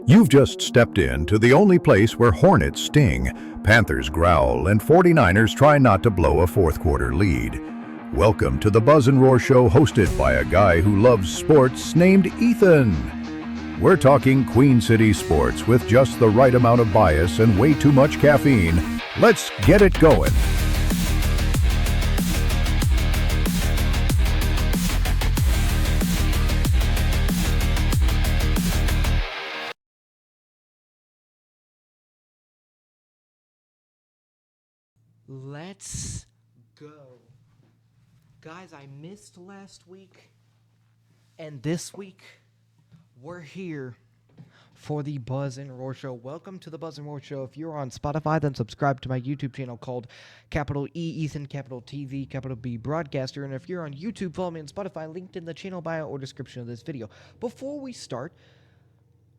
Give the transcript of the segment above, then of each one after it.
You've just stepped into the only place where Hornets sting, Panthers growl, and 49ers try not to blow a fourth quarter lead. Welcome to the Buzz and Roar Show, hosted by a guy who loves sports named Ethan. We're talking Queen City sports with just the right amount of bias and way too much caffeine. Let's get it going. Let's go. Guys, I missed last week, and this week, we're here for the Buzz and Roar Show. Welcome to the Buzz and Roar Show. If you're on Spotify, then subscribe to my YouTube channel called capital E Ethan, capital TV, capital B Broadcaster. And if you're on YouTube, follow me on Spotify, linked in the channel bio or description of this video. Before we start,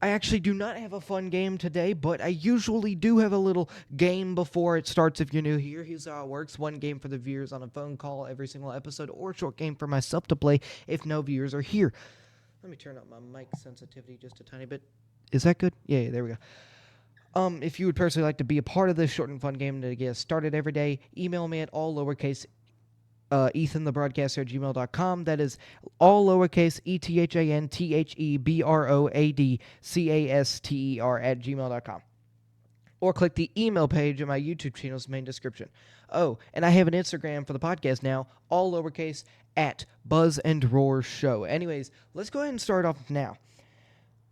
I actually do not have a fun game today, but I usually do have a little game before it starts if you're new here. Here's how it works. One game for the viewers on a phone call every single episode, or a short game for myself to play if no viewers are here. Let me turn up my mic sensitivity just a tiny bit. Is that good? Yeah, there we go. If you would personally like to be a part of this short and fun game to get started every day, email me at all lowercase ethanthebroadcaster@gmail.com. That is all lowercase ethanthebroadcaster@gmail.com. Or click the email page in my YouTube channel's main description. Oh, and I have an Instagram for the podcast now, all lowercase at Buzz and Roar Show. Anyways, let's go ahead and start off now.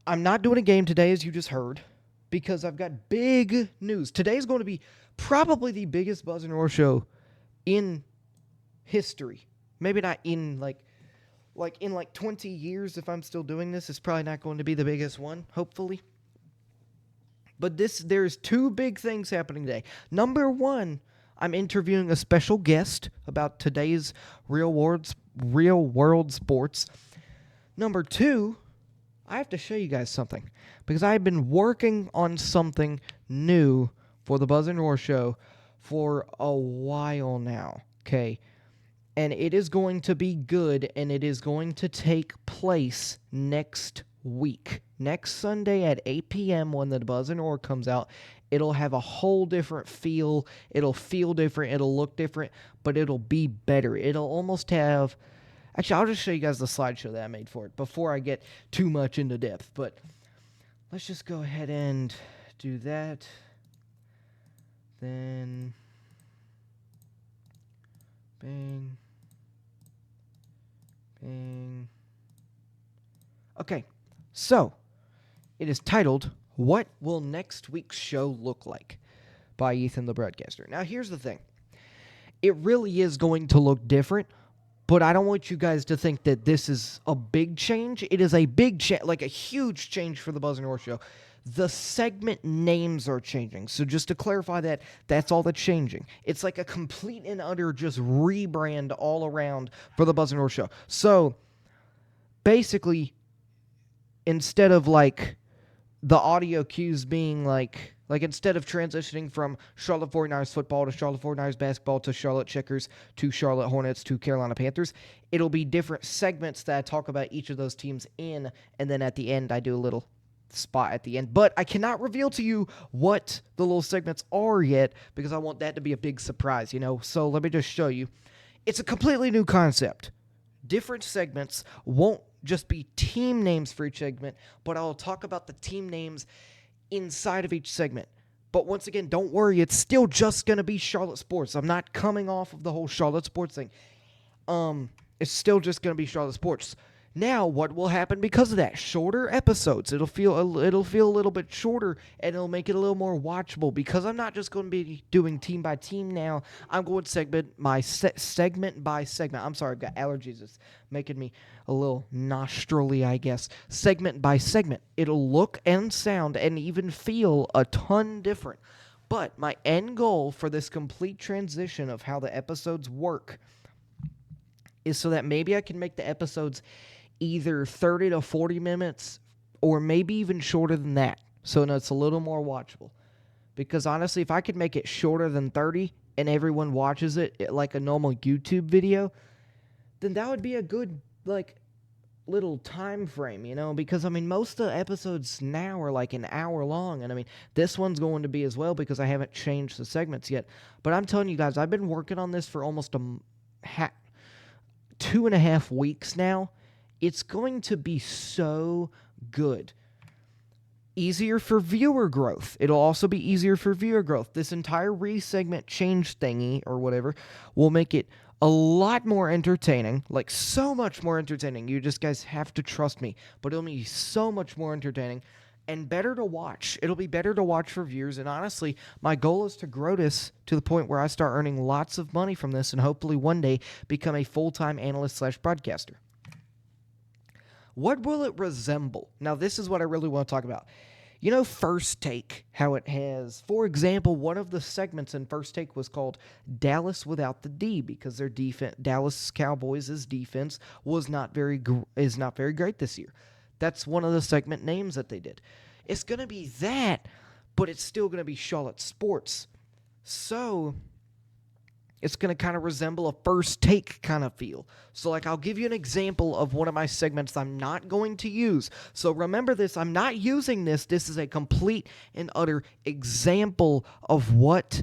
I'm not doing a game today, as you just heard, because I've got big news. Today's going to be probably the biggest Buzz and Roar Show in history. Maybe not in like 20 years. If I'm still doing this, it's probably not going to be the biggest one, hopefully. But there's two big things happening today. Number one, I'm interviewing a special guest about today's real world sports. Number two, I have to show you guys something, because I've been working on something new for the Buzz and Roar Show for a while now. Okay. And it is going to be good, and it is going to take place next week. Next Sunday at 8 p.m. when the Buzz and Roar comes out, it'll have a whole different feel. It'll feel different. It'll look different, but it'll be better. It'll almost have... Actually, I'll just show you guys the slideshow that I made for it before I get too much into depth. But let's just go ahead and do that. Then... bang. Bang. Okay, so it is titled, "What Will Next Week's Show Look Like?" by Ethan the Broadcaster. Now, here's the thing. It really is going to look different, but I don't want you guys to think that this is a big change. It is a big change, like a huge change for the Buzz and Roar Show. The segment names are changing. So just to clarify that, that's all that's changing. It's like a complete and utter just rebrand all around for the Buzz and Roar Show. So basically, instead of like the audio cues being like instead of transitioning from Charlotte 49ers football to Charlotte 49ers basketball to Charlotte Checkers to Charlotte Hornets to Carolina Panthers, it'll be different segments that I talk about each of those teams in, and then at the end I do a little spot at the end. But I cannot reveal to you what the little segments are yet, because I want that to be a big surprise, So let me just show you. It's a completely new concept. Different segments won't just be team names for each segment, but I'll talk about the team names inside of each segment. But once again, don't worry, it's still just going to be Charlotte sports. I'm not coming off of the whole Charlotte sports thing. It's still just going to be Charlotte sports. Now, what will happen because of that? Shorter episodes. It'll feel a little bit shorter, and it'll make it a little more watchable, because I'm not just going to be doing team by team now. I'm going segment by segment. I'm sorry, I've got allergies. It's making me a little nostrily, I guess. Segment by segment. It'll look and sound and even feel a ton different. But my end goal for this complete transition of how the episodes work is so that maybe I can make the episodes either 30 to 40 minutes or maybe even shorter than that, so it's a little more watchable. Because honestly, if I could make it shorter than 30 and everyone watches it like a normal YouTube video, then that would be a good little time frame, because I mean most of the episodes now are like an hour long, and I mean this one's going to be as well because I haven't changed the segments yet. But I'm telling you guys, I've been working on this for almost 2.5 weeks now. It's going to be so good. Easier for viewer growth. It'll also be easier for viewer growth. This entire re-segment change thingy or whatever will make it a lot more entertaining, like so much more entertaining. You just guys have to trust me, but it'll be so much more entertaining and better to watch. It'll be better to watch for viewers, and honestly, my goal is to grow this to the point where I start earning lots of money from this and hopefully one day become a full-time analyst/broadcaster. What will it resemble? Now, this is what I really want to talk about. First Take, how it has, for example, one of the segments in First Take was called Dallas Without the D because their defense, Dallas Cowboys' defense is not very great this year. That's one of the segment names that they did. It's going to be that, but it's still going to be Charlotte sports. So it's going to kind of resemble a First Take kind of feel. So, I'll give you an example of one of my segments I'm not going to use. So, remember this. I'm not using this. This is a complete and utter example of what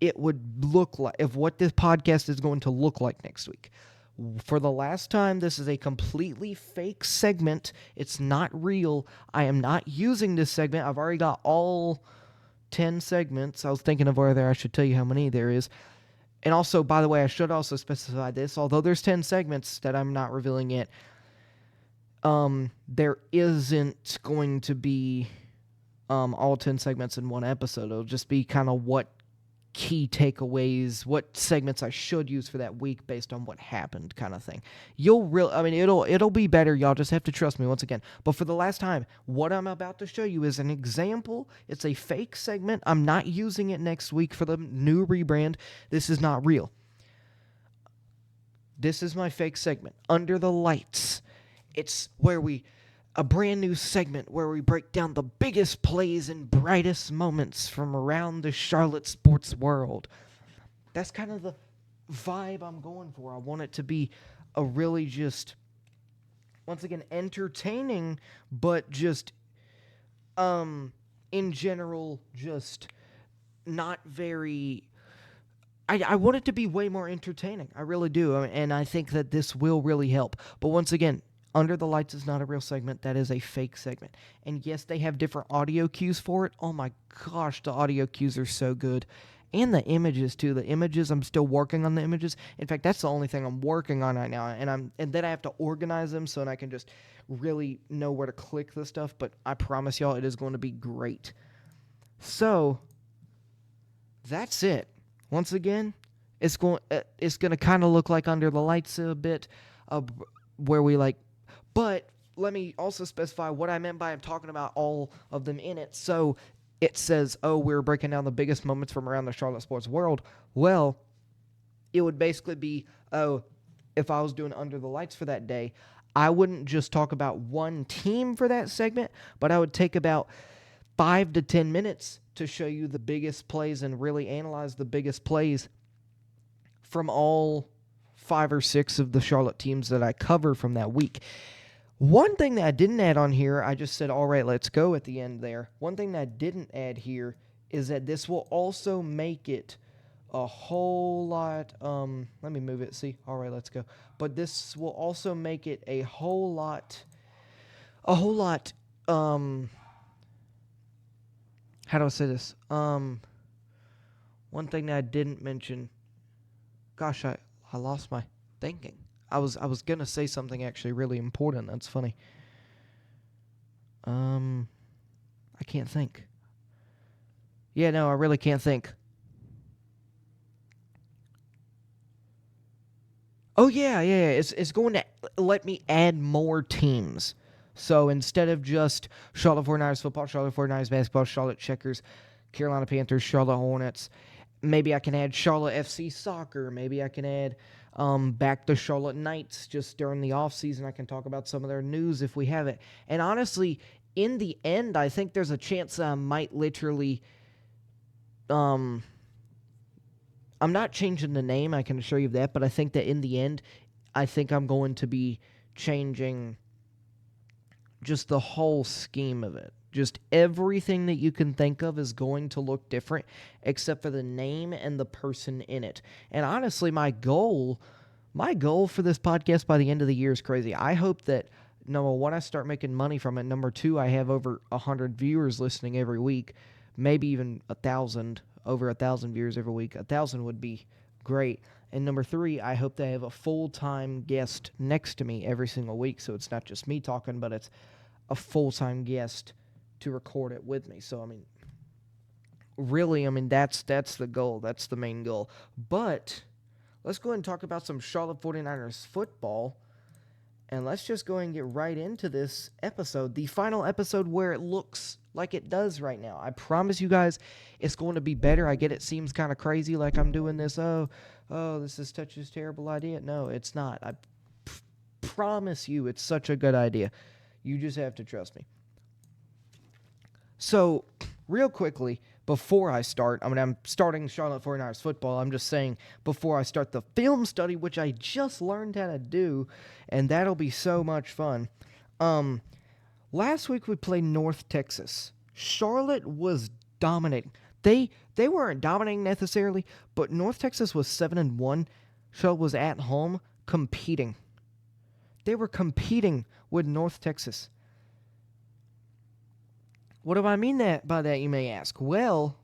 it would look like, of what this podcast is going to look like next week. For the last time, this is a completely fake segment. It's not real. I am not using this segment. I've already got all 10 segments. I was thinking of whether I should tell you how many there is. And also, by the way, I should also specify this. Although there's 10 segments that I'm not revealing yet, there isn't going to be all 10 segments in one episode. It'll just be kind of what key takeaways, what segments I should use for that week based on what happened kind of thing. It'll be better. Y'all just have to trust me once again. But for the last time, what I'm about to show you is an example. It's a fake segment. I'm not using it next week for the new rebrand. This is not real. This is my fake segment, Under the Lights. It's a brand new segment where we break down the biggest plays and brightest moments from around the Charlotte sports world. That's kind of the vibe I'm going for. I want it to be a really just, once again, entertaining, but just, in general, just not very... I want it to be way more entertaining. I really do, and I think that this will really help. But once again, Under the Lights is not a real segment. That is a fake segment. And yes, they have different audio cues for it. Oh my gosh, the audio cues are so good. And the images too. The images, I'm still working on the images. In fact, that's the only thing I'm working on right now. And then I have to organize them so that I can just really know where to click the stuff. But I promise y'all, it is going to be great. So that's it. Once again, it's going to kind of look like Under the Lights a bit, where we But let me also specify what I meant by I'm talking about all of them in it. So it says, we're breaking down the biggest moments from around the Charlotte sports world. Well, it would basically be, if I was doing Under the Lights for that day, I wouldn't just talk about one team for that segment, but I would take about 5 to 10 minutes to show you the biggest plays and really analyze the biggest plays from all 5 or 6 of the Charlotte teams that I cover from that week. One thing that I didn't add on here, I just said, all right, let's go at the end there. One thing that I didn't add here is that this will also make it a whole lot, let me move it, see, all right, let's go. But this will also make it a whole lot, how do I say this? One thing that I didn't mention, gosh, I lost my thinking. I was gonna say something actually really important. That's funny. I can't think. Yeah, no, I really can't think. Oh yeah. It's going to let me add more teams. So instead of just Charlotte 49ers football, Charlotte 49ers basketball, Charlotte Checkers, Carolina Panthers, Charlotte Hornets, maybe I can add Charlotte FC soccer. Maybe I can add back the Charlotte Knights just during the offseason. I can talk about some of their news if we have it. And honestly, in the end, I think there's a chance I might literally... I'm not changing the name, I can assure you of that, but I think that in the end, I think I'm going to be changing just the whole scheme of it. Just everything that you can think of is going to look different except for the name and the person in it. And honestly, my goal for this podcast by the end of the year is crazy. I hope that number one, I start making money from it. Number two, I have over 100 viewers listening every week, maybe even 1,000, over 1,000 viewers every week. 1,000 would be great. And number three, I hope that I have a full-time guest next to me every single week, so it's not just me talking, but it's a full-time guest to record it with me. So, I mean, really, I mean, that's the goal. That's the main goal. But let's go ahead and talk about some Charlotte 49ers football. And let's just go and get right into this episode, the final episode where it looks like it does right now. I promise you guys it's going to be better. I get it seems kind of crazy like I'm doing this. Oh, this is such a terrible idea. No, it's not. I promise you it's such a good idea. You just have to trust me. So, real quickly, before I start, I mean, I'm starting Charlotte 49ers football. I'm just saying before I start the film study, which I just learned how to do, and that'll be so much fun. Last week we played North Texas. Charlotte was dominating. They weren't dominating necessarily, but North Texas was 7-1. Charlotte was at home competing. They were competing with North Texas. What do I mean by that, you may ask? Well,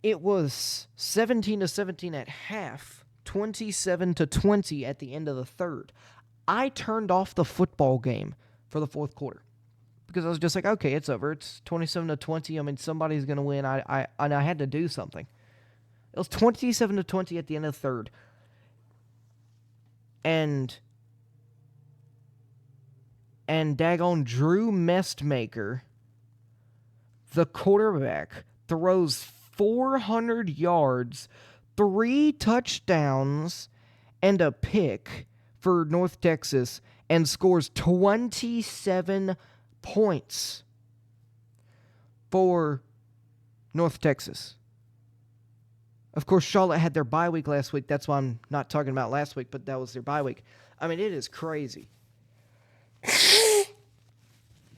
it was 17-17 at half, 27-20 at the end of the third. I turned off the football game for the fourth quarter because I was just like, okay, it's over. It's 27-20. I mean, somebody's going to win. I had to do something. It was 27-20 at the end of the third. And daggone Drew Mestmaker, the quarterback, throws 400 yards, 3 touchdowns, and a pick for North Texas and scores 27 points for North Texas. Of course, Charlotte had their bye week last week. That's why I'm not talking about last week, but that was their bye week. I mean, it is crazy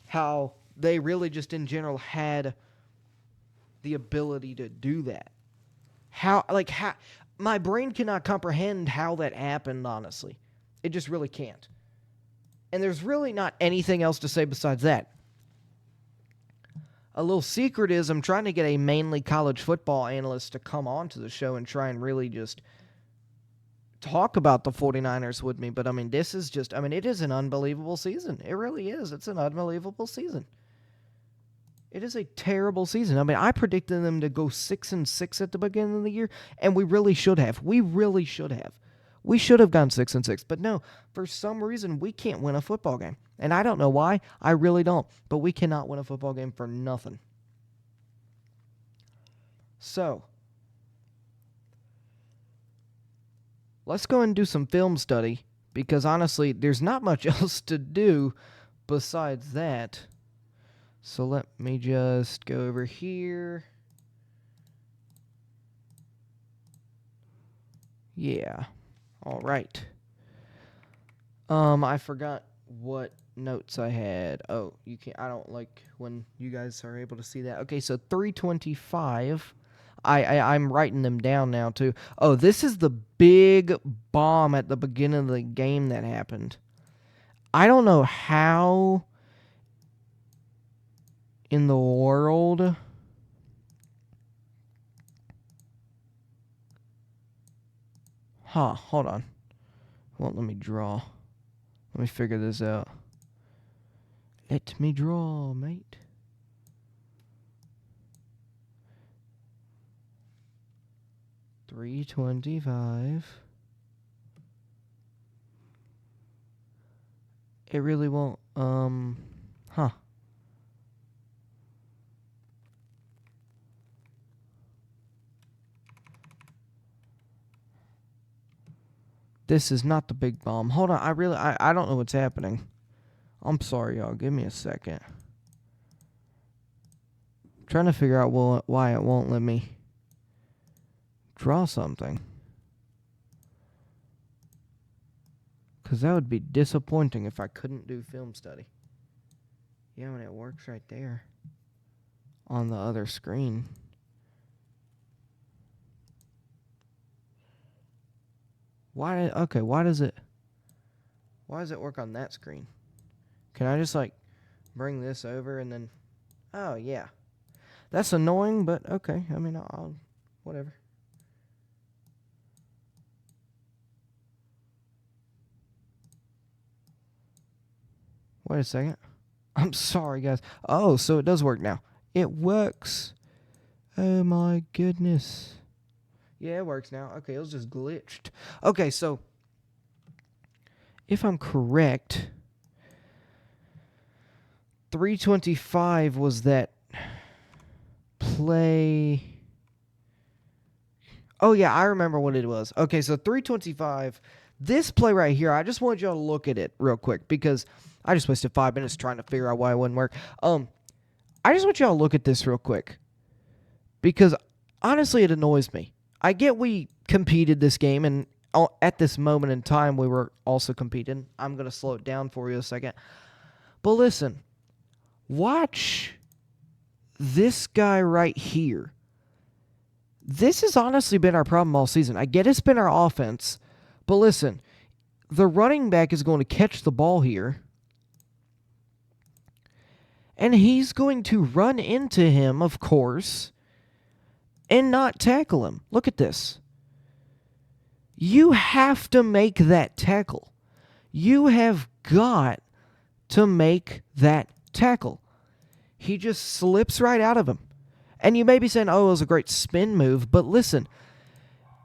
how they really just in general had the ability to do that. How my brain cannot comprehend how that happened, honestly. It just really can't. And there's really not anything else to say besides that. A little secret is I'm trying to get a mainly college football analyst to come on to the show and try and really just talk about the 49ers with me. But, I mean, this is just, I mean, it is an unbelievable season. It really is. It's an unbelievable season. It is a terrible season. I mean, I predicted them to go 6-6 at the beginning of the year, and we really should have. We really should have. We should have gone 6-6, but no, for some reason, we can't win a football game. And I don't know why. I really don't. But we cannot win a football game for nothing. So, let's go and do some film study, because honestly, there's not much else to do besides that. So let me just go over here. Yeah. All right. I forgot what notes I had. Oh, you can't. I don't like when you guys are able to see that. Okay, so 325. I'm writing them down now too. Oh, this is the big bomb at the beginning of the game that happened. I don't know how in the world hold on. Won't let me draw. Let me figure this out. Let me draw, mate. $3.25. It really won't. This is not the big bomb. Hold on. I don't know what's happening. I'm sorry, y'all. Give me a second. I'm trying to figure out why it won't let me draw something. Because that would be disappointing if I couldn't do film study. Yeah, when it works right there on the other screen. Why does it work on that screen? Can I just like bring this over and then oh yeah. That's annoying, but okay. I mean, I'll whatever. Wait a second. I'm sorry, guys. Oh, so it does work now. It works. Oh my goodness. Yeah, it works now. Okay, it was just glitched. Okay, so if I'm correct, 325 was that play. Oh, yeah, I remember what it was. Okay, so 325, this play right here, I just want y'all to look at it real quick because I just wasted 5 minutes trying to figure out why it wouldn't work. I just want y'all to look at this real quick because honestly, it annoys me. I get we competed this game, and at this moment in time, we were also competing. I'm going to slow it down for you a second. But listen, watch this guy right here. This has honestly been our problem all season. I get it's been our offense, but listen, the running back is going to catch the ball here, and he's going to run into him, of course, and not tackle him. Look at this. You have to make that tackle. You have got to make that tackle. He just slips right out of him. And you may be saying, oh, it was a great spin move. But listen,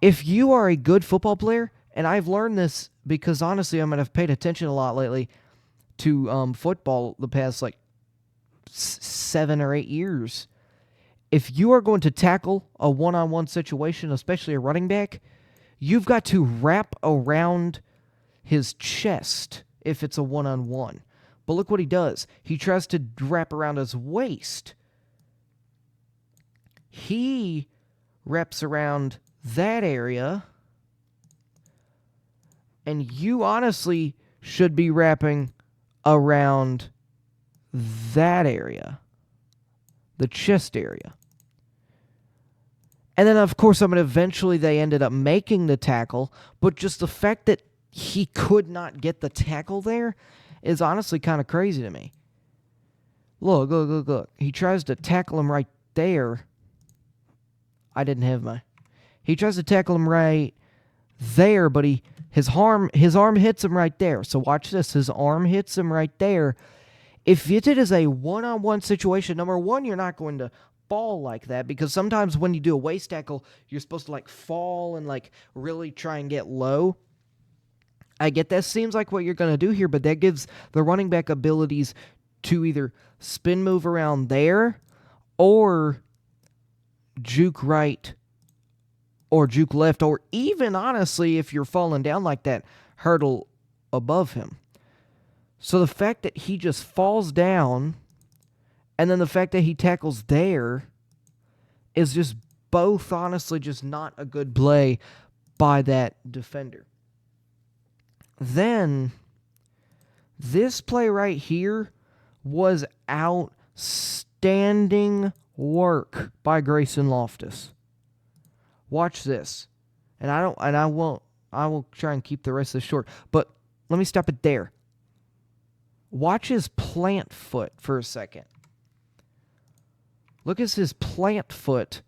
if you are a good football player, and I've learned this because honestly, I mean, I've paid attention a lot lately to football the past like 7 or 8 years. If you are going to tackle a one-on-one situation, especially a running back, you've got to wrap around his chest if it's a one-on-one. But look what he does. He tries to wrap around his waist. He wraps around that area, and you honestly should be wrapping around that area, the chest area. And then, of course, eventually they ended up making the tackle, but just the fact that he could not get the tackle there is honestly kind of crazy to me. Look. He tries to tackle him right there. I didn't have my... He tries to tackle him right there, but his arm hits him right there. So watch this. His arm hits him right there. If it is a one-on-one situation, number one, you're not going to fall like that because sometimes when you do a waist tackle, you're supposed to like fall and like really try and get low. I get that seems like what you're going to do here, but that gives the running back abilities to either spin move around there or juke right or juke left, or even, honestly, if you're falling down like that, hurdle above him. So the fact that he just falls down and then the fact that he tackles there is just both, honestly, just not a good play by that defender. Then, this play right here was outstanding work by Grayson Loftus. Watch this. And I will try and keep the rest of this short, but let me stop it there. Watch his plant foot for a second. Look at his plant foot.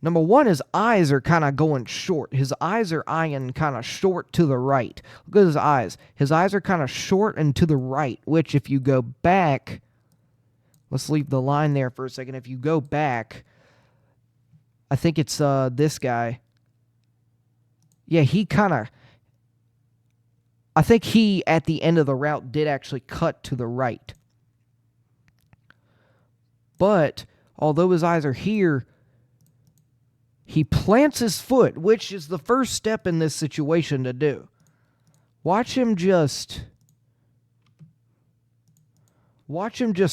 Number one, his eyes are kind of going short. His eyes are eyeing kind of short to the right. Look at his eyes. His eyes are kind of short and to the right, which if you go back, let's leave the line there for a second. If you go back, I think it's this guy. Yeah, I think he, at the end of the route, did actually cut to the right. But, although his eyes are here, he plants his foot, which is the first step in this situation to do. Watch him just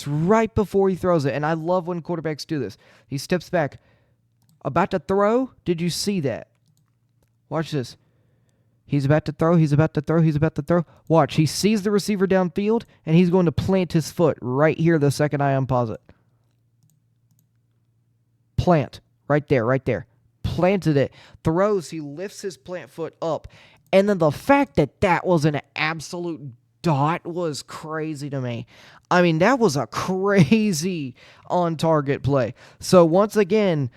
right before he throws it. And I love when quarterbacks do this. He steps back. About to throw. Did you see that? Watch this. He's about to throw. He's about to throw. He's about to throw. Watch. He sees the receiver downfield, and he's going to plant his foot right here the second I unpause it. Plant. Right there, right there. Planted it. Throws. He lifts his plant foot up. And then the fact that that was an absolute dot was crazy to me. I mean, that was a crazy on-target play. So, once again,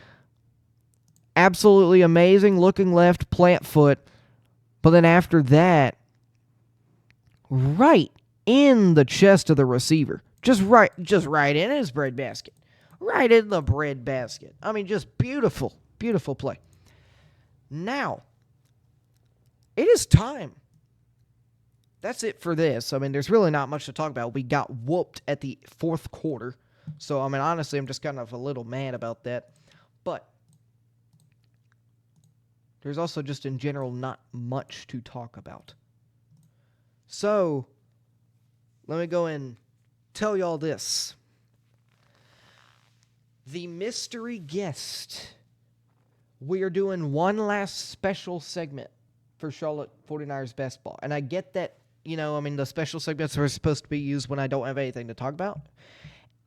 absolutely amazing. Looking left, plant foot. But then after that, right in the chest of the receiver. Just right in his breadbasket. Right in the breadbasket. I mean, just beautiful, beautiful play. Now, it is time. That's it for this. I mean, there's really not much to talk about. We got whooped at the fourth quarter. So, I mean, honestly, I'm just kind of a little mad about that. But there's also just in general not much to talk about. So, let me go and tell y'all this. The mystery guest. We are doing one last special segment for Charlotte 49ers basketball. And I get that, I mean, the special segments are supposed to be used when I don't have anything to talk about.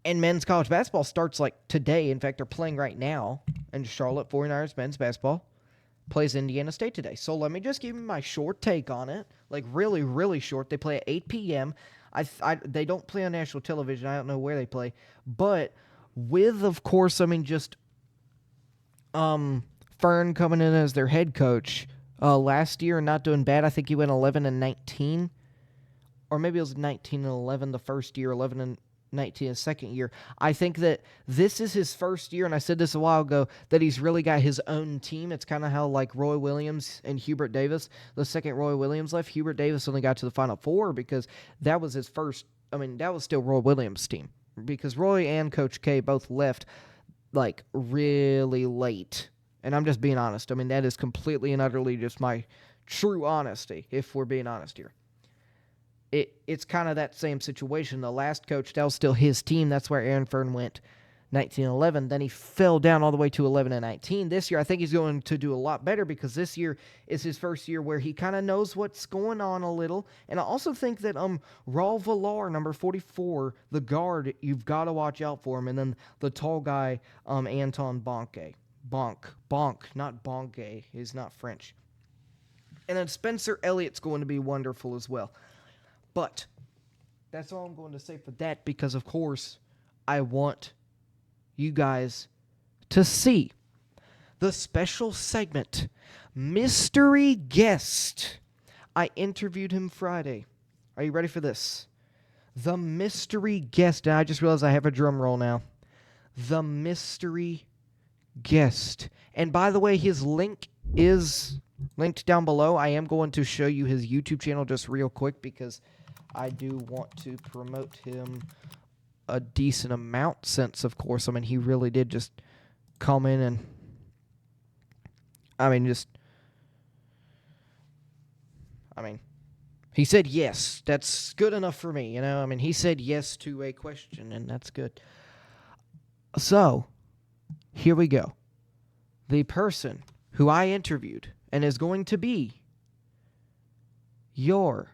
And men's college basketball starts like today. In fact, they're playing right now. And Charlotte 49ers men's basketball plays Indiana State today. So let me just give you my short take on it. Like really, really short. They play at 8 p.m. They don't play on national television. I don't know where they play. But with, of course, I mean, just Fern coming in as their head coach last year and not doing bad. I think he went 11-19. Or maybe it was 19-11 the first year, 11-19 the second year. I think that this is his first year, and I said this a while ago, that he's really got his own team. It's kind of how like Roy Williams and Hubert Davis, the second Roy Williams left, Hubert Davis only got to the Final Four because that was his first, I mean, that was still Roy Williams' team. Because Roy and Coach K both left like really late. And I'm just being honest. I mean, that is completely and utterly just my true honesty, if we're being honest here. It's kind of that same situation. The last coach, that was still his team. That's where Aaron Fern went 19-11. Then he fell down all the way to 11-19. This year, I think he's going to do a lot better because this year is his first year where he kind of knows what's going on a little. And I also think that Raul Villar, number 44, the guard, you've got to watch out for him. And then the tall guy, Anton Bonke. Bonk, not Bonke. He's not French. And then Spencer Elliott's going to be wonderful as well. But that's all I'm going to say for that because, of course, I want you guys to see the special segment, Mystery Guest. I interviewed him Friday. Are you ready for this? The Mystery Guest. And I just realized I have a drum roll now. The Mystery Guest. And by the way, his link is linked down below. I am going to show you his YouTube channel just real quick because I do want to promote him a decent amount since, of course, I mean, he really did just come in and, he said yes. That's good enough for me, I mean, he said yes to a question, and that's good. So, here we go. The person who I interviewed and is going to be your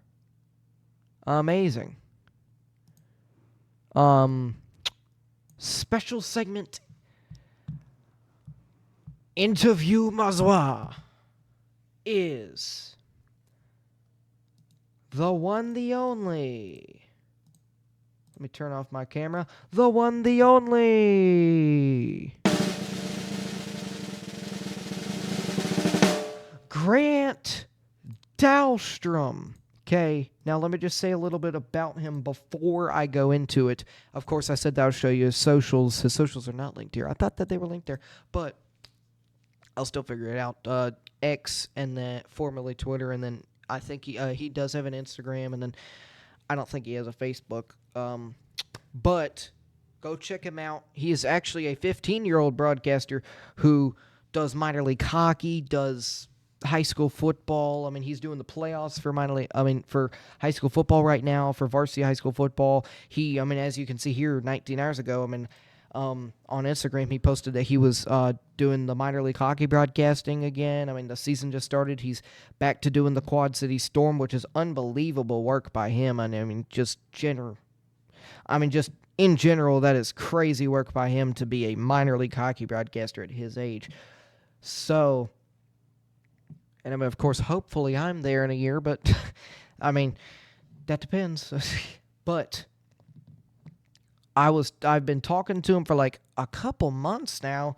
amazing special segment interview Mazwa is the one, the only. Let me turn off my camera. The one, the only. Grant Dahlstrom. Okay, now let me just say a little bit about him before I go into it. Of course, I said that I'll show you his socials. His socials are not linked here. I thought that they were linked there, but I'll still figure it out. X, and then formerly Twitter, and then I think he does have an Instagram, and then I don't think he has a Facebook. But go check him out. He is actually a 15-year-old broadcaster who does minor league hockey, does high school football. I mean, he's doing the playoffs for for high school football right now, for varsity high school football. He, as you can see here, 19 hours ago, on Instagram, he posted that he was doing the minor league hockey broadcasting again. I mean, the season just started. He's back to doing the Quad City Storm, which is unbelievable work by him. And I mean, just in general, that is crazy work by him to be a minor league hockey broadcaster at his age. So, and I mean, of course, hopefully I'm there in a year, but I mean, that depends. But I've been talking to him for like a couple months now,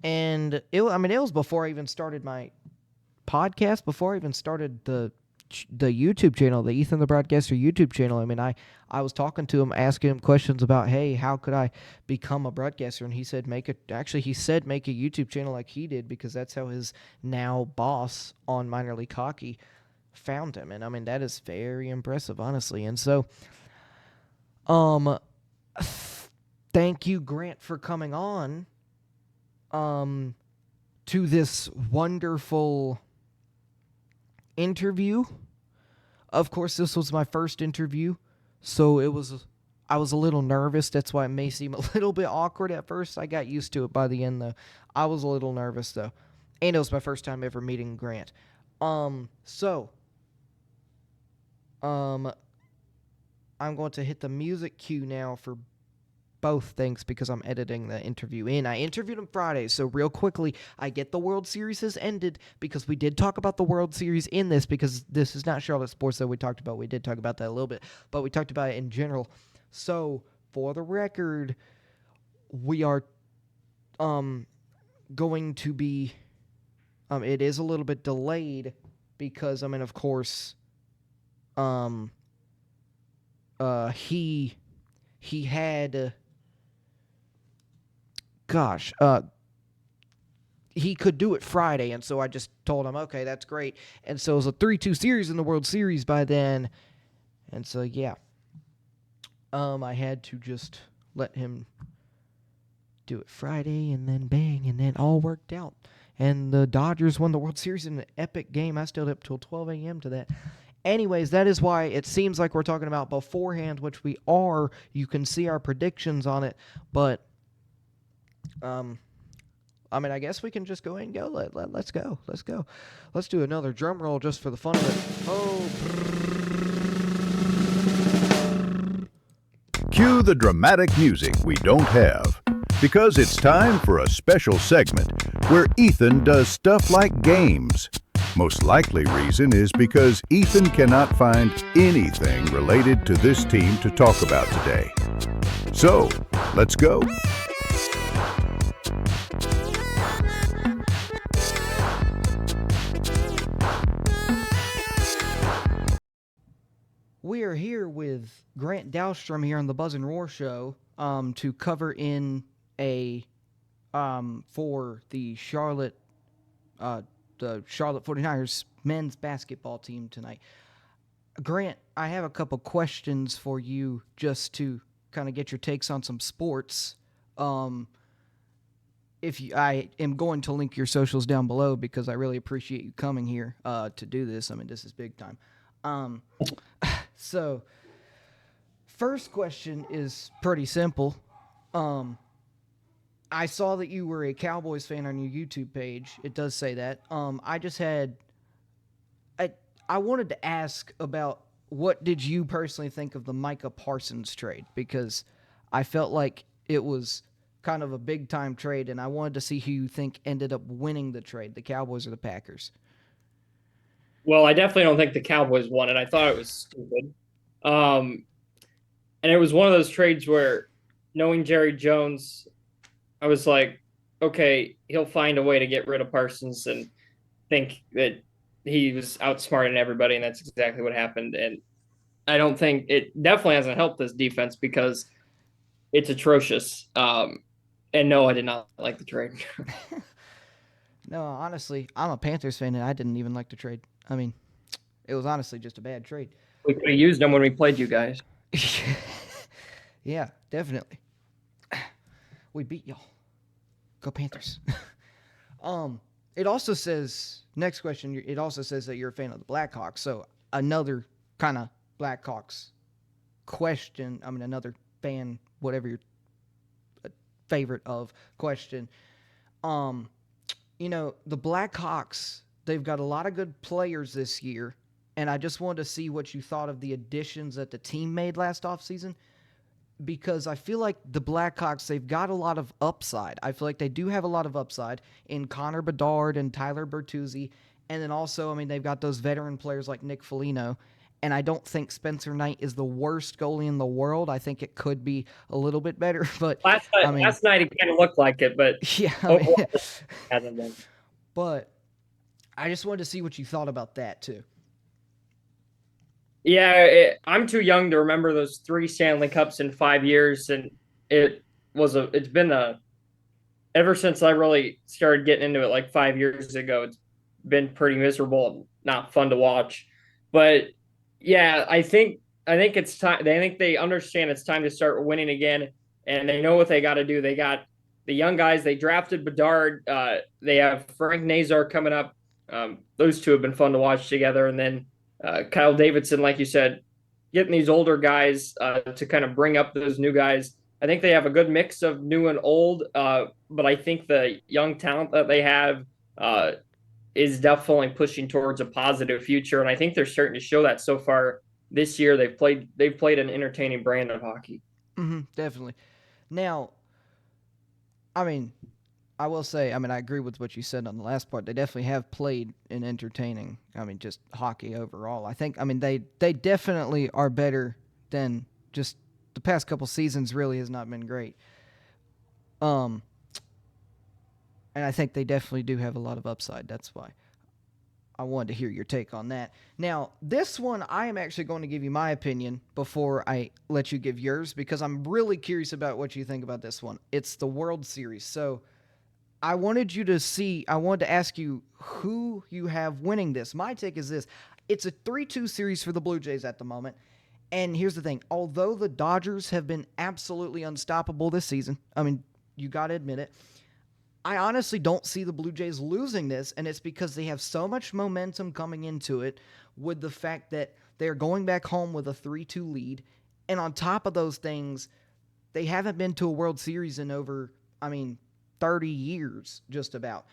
and it was before I even started my podcast, before I even started the YouTube channel, the Ethan the Broadcaster YouTube channel. I mean, I was talking to him, asking him questions about, hey, how could I become a broadcaster? And he said make a YouTube channel like he did, because that's how his now boss on minor league hockey found him. And I mean, that is very impressive, honestly. And so, thank you, Grant, for coming on to this wonderful interview. Of course, this was my first interview, so I was a little nervous. That's why it may seem a little bit awkward at first. I got used to it by the end, though. I was a little nervous, though. And it was my first time ever meeting Grant. I'm going to hit the music cue now for both things, because I'm editing the interview in. I interviewed him Friday, so real quickly, I get the World Series has ended, because we did talk about the World Series in this, because this is not Charlotte sports that we talked about. We did talk about that a little bit, but we talked about it in general. So, for the record, we are going to be, it is a little bit delayed, because, I mean, of course, he had... he could do it Friday, and so I just told him, okay, that's great. And so it was a 3-2 series in the World Series by then, and so, yeah. I had to just let him do it Friday, and then bang, and then all worked out. And the Dodgers won the World Series in an epic game. I stayed up till 12 a.m. to that. Anyways, that is why it seems like we're talking about beforehand, which we are. You can see our predictions on it, but... I mean, I guess we can just go ahead and go. Let's go. Let's go. Let's do another drum roll just for the fun of it. Oh. Cue the dramatic music we don't have, because it's time for a special segment where Ethan does stuff like games. Most likely reason is because Ethan cannot find anything related to this team to talk about today. So, let's go. We are here with Grant Dahlstrom here on the Buzz and Roar Show to cover in a for the Charlotte 49ers men's basketball team tonight. Grant, I have a couple questions for you just to kind of get your takes on some sports. I am going to link your socials down below, because I really appreciate you coming here to do this. I mean, this is big time. So, first question is pretty simple. I saw that you were a Cowboys fan on your YouTube page. It does say that. I wanted to ask about, what did you personally think of the Micah Parsons trade? Because I felt like it was kind of a big-time trade, and I wanted to see who you think ended up winning the trade, the Cowboys or the Packers. Well, I definitely don't think the Cowboys won it. I thought it was stupid. And it was one of those trades where, knowing Jerry Jones, I was like, okay, he'll find a way to get rid of Parsons and think that he was outsmarting everybody, and that's exactly what happened. And I don't think it definitely hasn't helped this defense, because it's atrocious. And no, I did not like the trade. No, honestly, I'm a Panthers fan, and I didn't even like the trade. I mean, it was honestly just a bad trade. We could have used them when we played you guys. Yeah, definitely. We beat y'all. Go Panthers. It also says, next question, it also says that you're a fan of the Blackhawks. So another kind of Blackhawks question. I mean, another fan, whatever your favorite of question. Um, the Blackhawks, they've got a lot of good players this year, and I just wanted to see what you thought of the additions that the team made last offseason because I feel like the Blackhawks, they've got a lot of upside. I feel like they do have a lot of upside in Connor Bedard and Tyler Bertuzzi. And then also, I mean, they've got those veteran players like Nick Foligno. And I don't think Spencer Knight is the worst goalie in the world. I think it could be a little bit better. But, I mean, last night it kind of looked like it, but yeah, overall, it hasn't been. But I just wanted to see what you thought about that, too. Yeah, I'm too young to remember those 3 Stanley Cups in 5 years, and it's been ever since I really started getting into it like 5 years ago. It's been pretty miserable and not fun to watch. But yeah, I think it's time. I think they understand it's time to start winning again, and they know what they got to do. They got the young guys. They drafted Bedard. They have Frank Nazar coming up. Those two have been fun to watch together, and then Kyle Davidson, like you said, getting these older guys to kind of bring up those new guys. I think they have a good mix of new and old, but I think the young talent that they have is definitely pushing towards a positive future, and I think they're starting to show that so far this year. They've played an entertaining brand of hockey. Definitely. Now, I mean, I will say, I mean, I agree with what you said on the last part. They definitely have played an entertaining, I mean, just hockey overall. I think, I mean, they definitely are better than just the past couple seasons really has not been great. And I think they definitely do have a lot of upside. That's why I wanted to hear your take on that. Now, this one, I am actually going to give you my opinion before I let you give yours because I'm really curious about what you think about this one. It's the World Series. So, I wanted to ask you who you have winning this. My take is this. It's a 3-2 series for the Blue Jays at the moment. And here's the thing. Although the Dodgers have been absolutely unstoppable this season, I mean, you got to admit it, I honestly don't see the Blue Jays losing this, and it's because they have so much momentum coming into it with the fact that they're going back home with a 3-2 lead. And on top of those things, they haven't been to a World Series in over, 30 years, just about.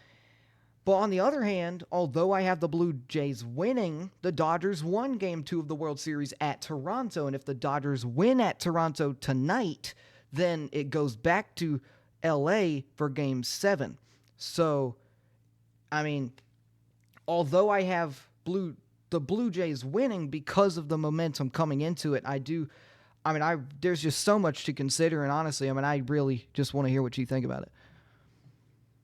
But on the other hand, although I have the Blue Jays winning, the Dodgers won Game 2 of the World Series at Toronto. And if the Dodgers win at Toronto tonight, then it goes back to LA for Game 7. So, I mean, although I have the Blue Jays winning because of the momentum coming into it, there's just so much to consider. And honestly, I really just want to hear what you think about it.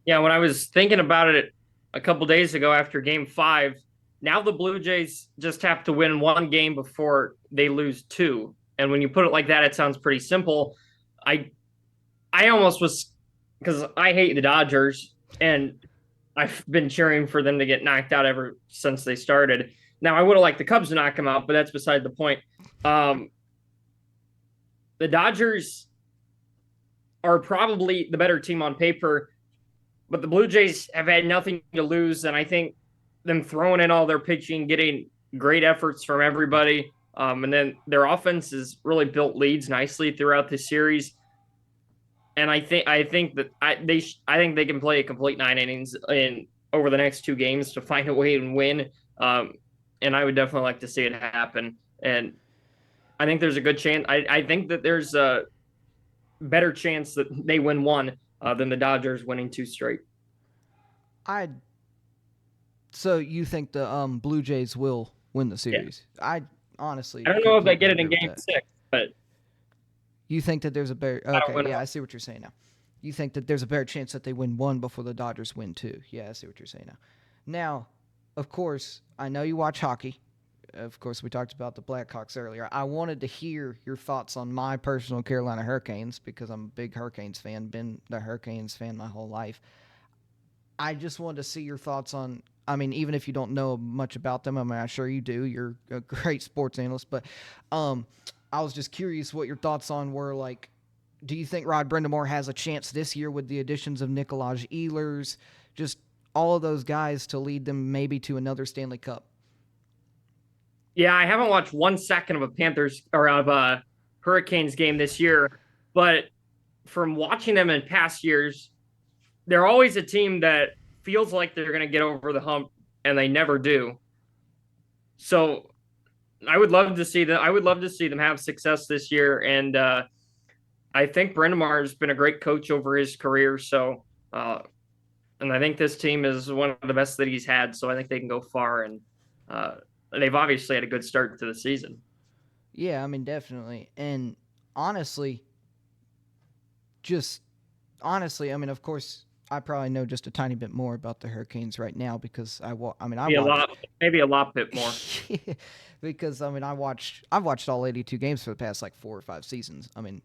Yeah, when I was thinking about it a couple days ago after Game 5, now the Blue Jays just have to win 1 game before they lose 2. And when you put it like that, it sounds pretty simple. I almost was, because I hate the Dodgers, and I've been cheering for them to get knocked out ever since they started. Now, I would have liked the Cubs to knock them out, but that's beside the point. The Dodgers are probably the better team on paper, but the Blue Jays have had nothing to lose, and I think them throwing in all their pitching, getting great efforts from everybody, and then their offense has really built leads nicely throughout the series. And I think they can play a complete 9 innings over the next 2 games to find a way and win. And I would definitely like to see it happen. And I think there's a good chance. I think that there's a better chance that they win 1 than the Dodgers winning 2 straight. So you think the Blue Jays will win the series? Yeah. I honestly, I don't know if they get it in Game 6, but you think that there's a better. Okay, yeah, I see what you're saying now. You think that there's a better chance that they win 1 before the Dodgers win 2. Yeah, I see what you're saying now. Now, of course, I know you watch hockey. Of course, we talked about the Blackhawks earlier. I wanted to hear your thoughts on my personal Carolina Hurricanes because I'm a big Hurricanes fan, been the Hurricanes fan my whole life. I just wanted to see your thoughts on, even if you don't know much about them, I'm sure you do. You're a great sports analyst, but I was just curious what your thoughts on were. Like, do you think Rod Brindamore has a chance this year with the additions of Nikolaj Ehlers, just all of those guys to lead them maybe to another Stanley Cup? Yeah, I haven't watched 1 second of a Panthers or of a Hurricanes game this year, but from watching them in past years, they're always a team that feels like they're going to get over the hump, and they never do. So I would love to see them. I would love to see them have success this year, and I think Brendamar has been a great coach over his career. So, and I think this team is one of the best that he's had. So I think they can go far, and they've obviously had a good start to the season. Yeah, I mean, definitely. And honestly, I mean, of course, I probably know just a tiny bit more about the Hurricanes right now because I watched Maybe a lot bit more. because I mean, I've watched all 82 games for the past like 4 or 5 seasons. I mean,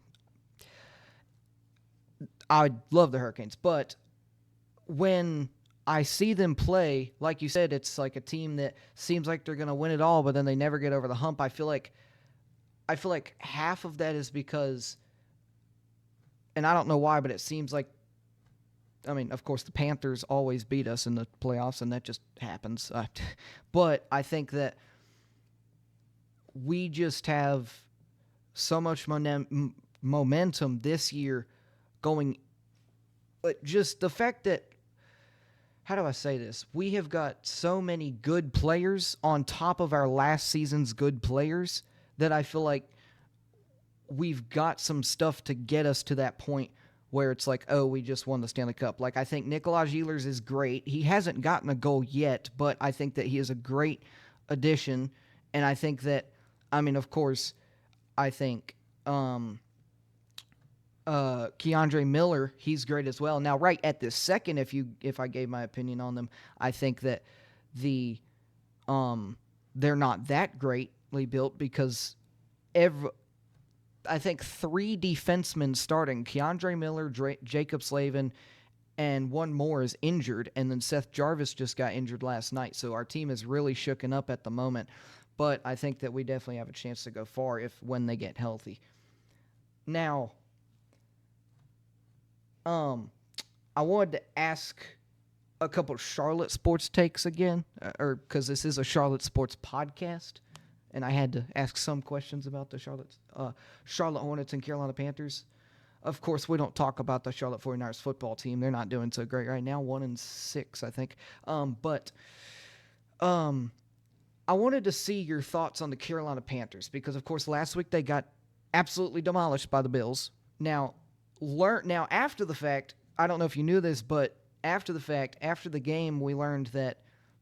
I love the Hurricanes, but when I see them play, like you said, it's like a team that seems like they're going to win it all, but then they never get over the hump. I feel like half of that is because, and I don't know why, but it seems like, I mean, of course, the Panthers always beat us in the playoffs, and that just happens. But I think that we just have so much momentum this year going. But just the fact that, how do I say this? We have got so many good players on top of our last season's good players that I feel like we've got some stuff to get us to that point where it's like, oh, we just won the Stanley Cup. Like, I think Nikolaj Ehlers is great. He hasn't gotten a goal yet, but I think that he is a great addition. And I think that, I mean, of course, I think Keandre Miller, he's great as well. Now, right at this second, if I gave my opinion on them, I think that they're not that greatly built because I think 3 defensemen starting, Keandre Miller, Jacob Slavin, and one more is injured, and then Seth Jarvis just got injured last night. So our team is really shooken up at the moment. But I think that we definitely have a chance to go far when they get healthy. Now, I wanted to ask a couple of Charlotte sports takes again, or because this is a Charlotte sports podcast, and I had to ask some questions about the Charlotte Hornets and Carolina Panthers. Of course, we don't talk about the Charlotte 49ers football team. They're not doing so great right now, 1-6, I think. But I wanted to see your thoughts on the Carolina Panthers because, of course, last week they got absolutely demolished by the Bills. Now, after the fact, I don't know if you knew this, but after the game, we learned that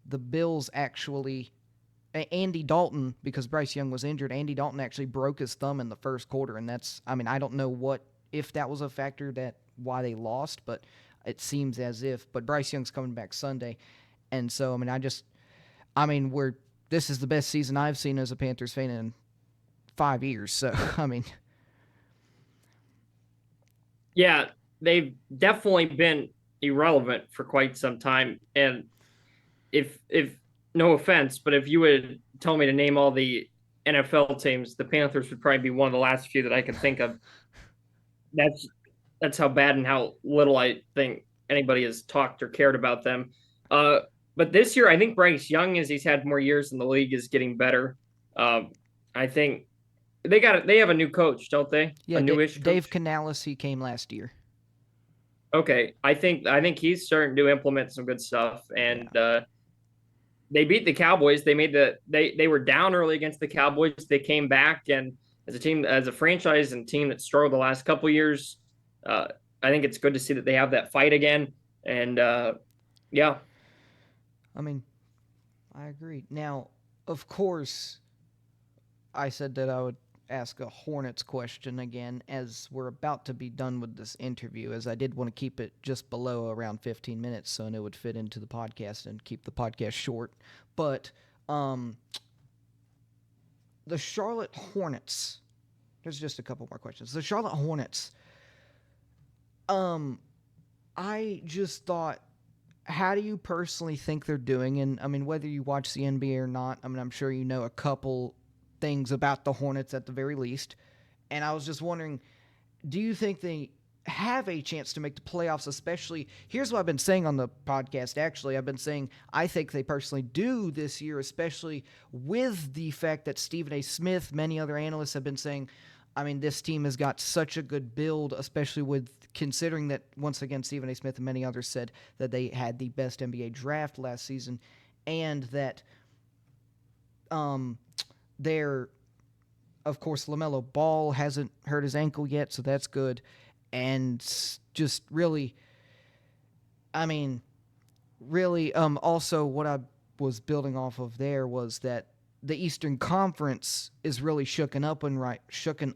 the Bills actually, Andy Dalton, because Bryce Young was injured, Andy Dalton actually broke his thumb in the first quarter, and I don't know if that was a factor why they lost, but it seems as if. But Bryce Young's coming back Sunday, and so this is the best season I've seen as a Panthers fan in 5 years. So Yeah, they've definitely been irrelevant for quite some time. And if no offense, but if you would tell me to name all the NFL teams, the Panthers would probably be one of the last few that I could think of. That's how bad and how little I think anybody has talked or cared about them. But this year, I think Bryce Young, as he's had more years in the league, is getting better. I think they have a new coach, don't they? Yeah, a newish coach? Dave Canales, he came last year. Okay, I think he's starting to implement some good stuff, and they beat the Cowboys. They were down early against the Cowboys. They came back, and as a team, as a franchise and team that struggled the last couple of years, I think it's good to see that they have that fight again. And yeah. I mean, I agree. Now, of course, I said that I would ask a Hornets question again as we're about to be done with this interview, as I did want to keep it just below around 15 minutes so it would fit into the podcast and keep the podcast short. But the Charlotte Hornets, there's just a couple more questions. The Charlotte Hornets, I just thought, how do you personally think they're doing? And, I mean, whether you watch the NBA or not, I mean, I'm sure you know a couple things about the Hornets at the very least. And I was just wondering, do you think they have a chance to make the playoffs, especially, here's what I've been saying on the podcast, actually. I've been saying I think they personally do this year, especially with the fact that Stephen A. Smith, many other analysts have been saying I mean, this team has got such a good build, especially with considering that, once again, Stephen A. Smith and many others said that they had the best NBA draft last season, and that they're, of course, LaMelo Ball hasn't hurt his ankle yet, so that's good. And just really, I mean, really, also what I was building off of there was that the Eastern Conference is really shooken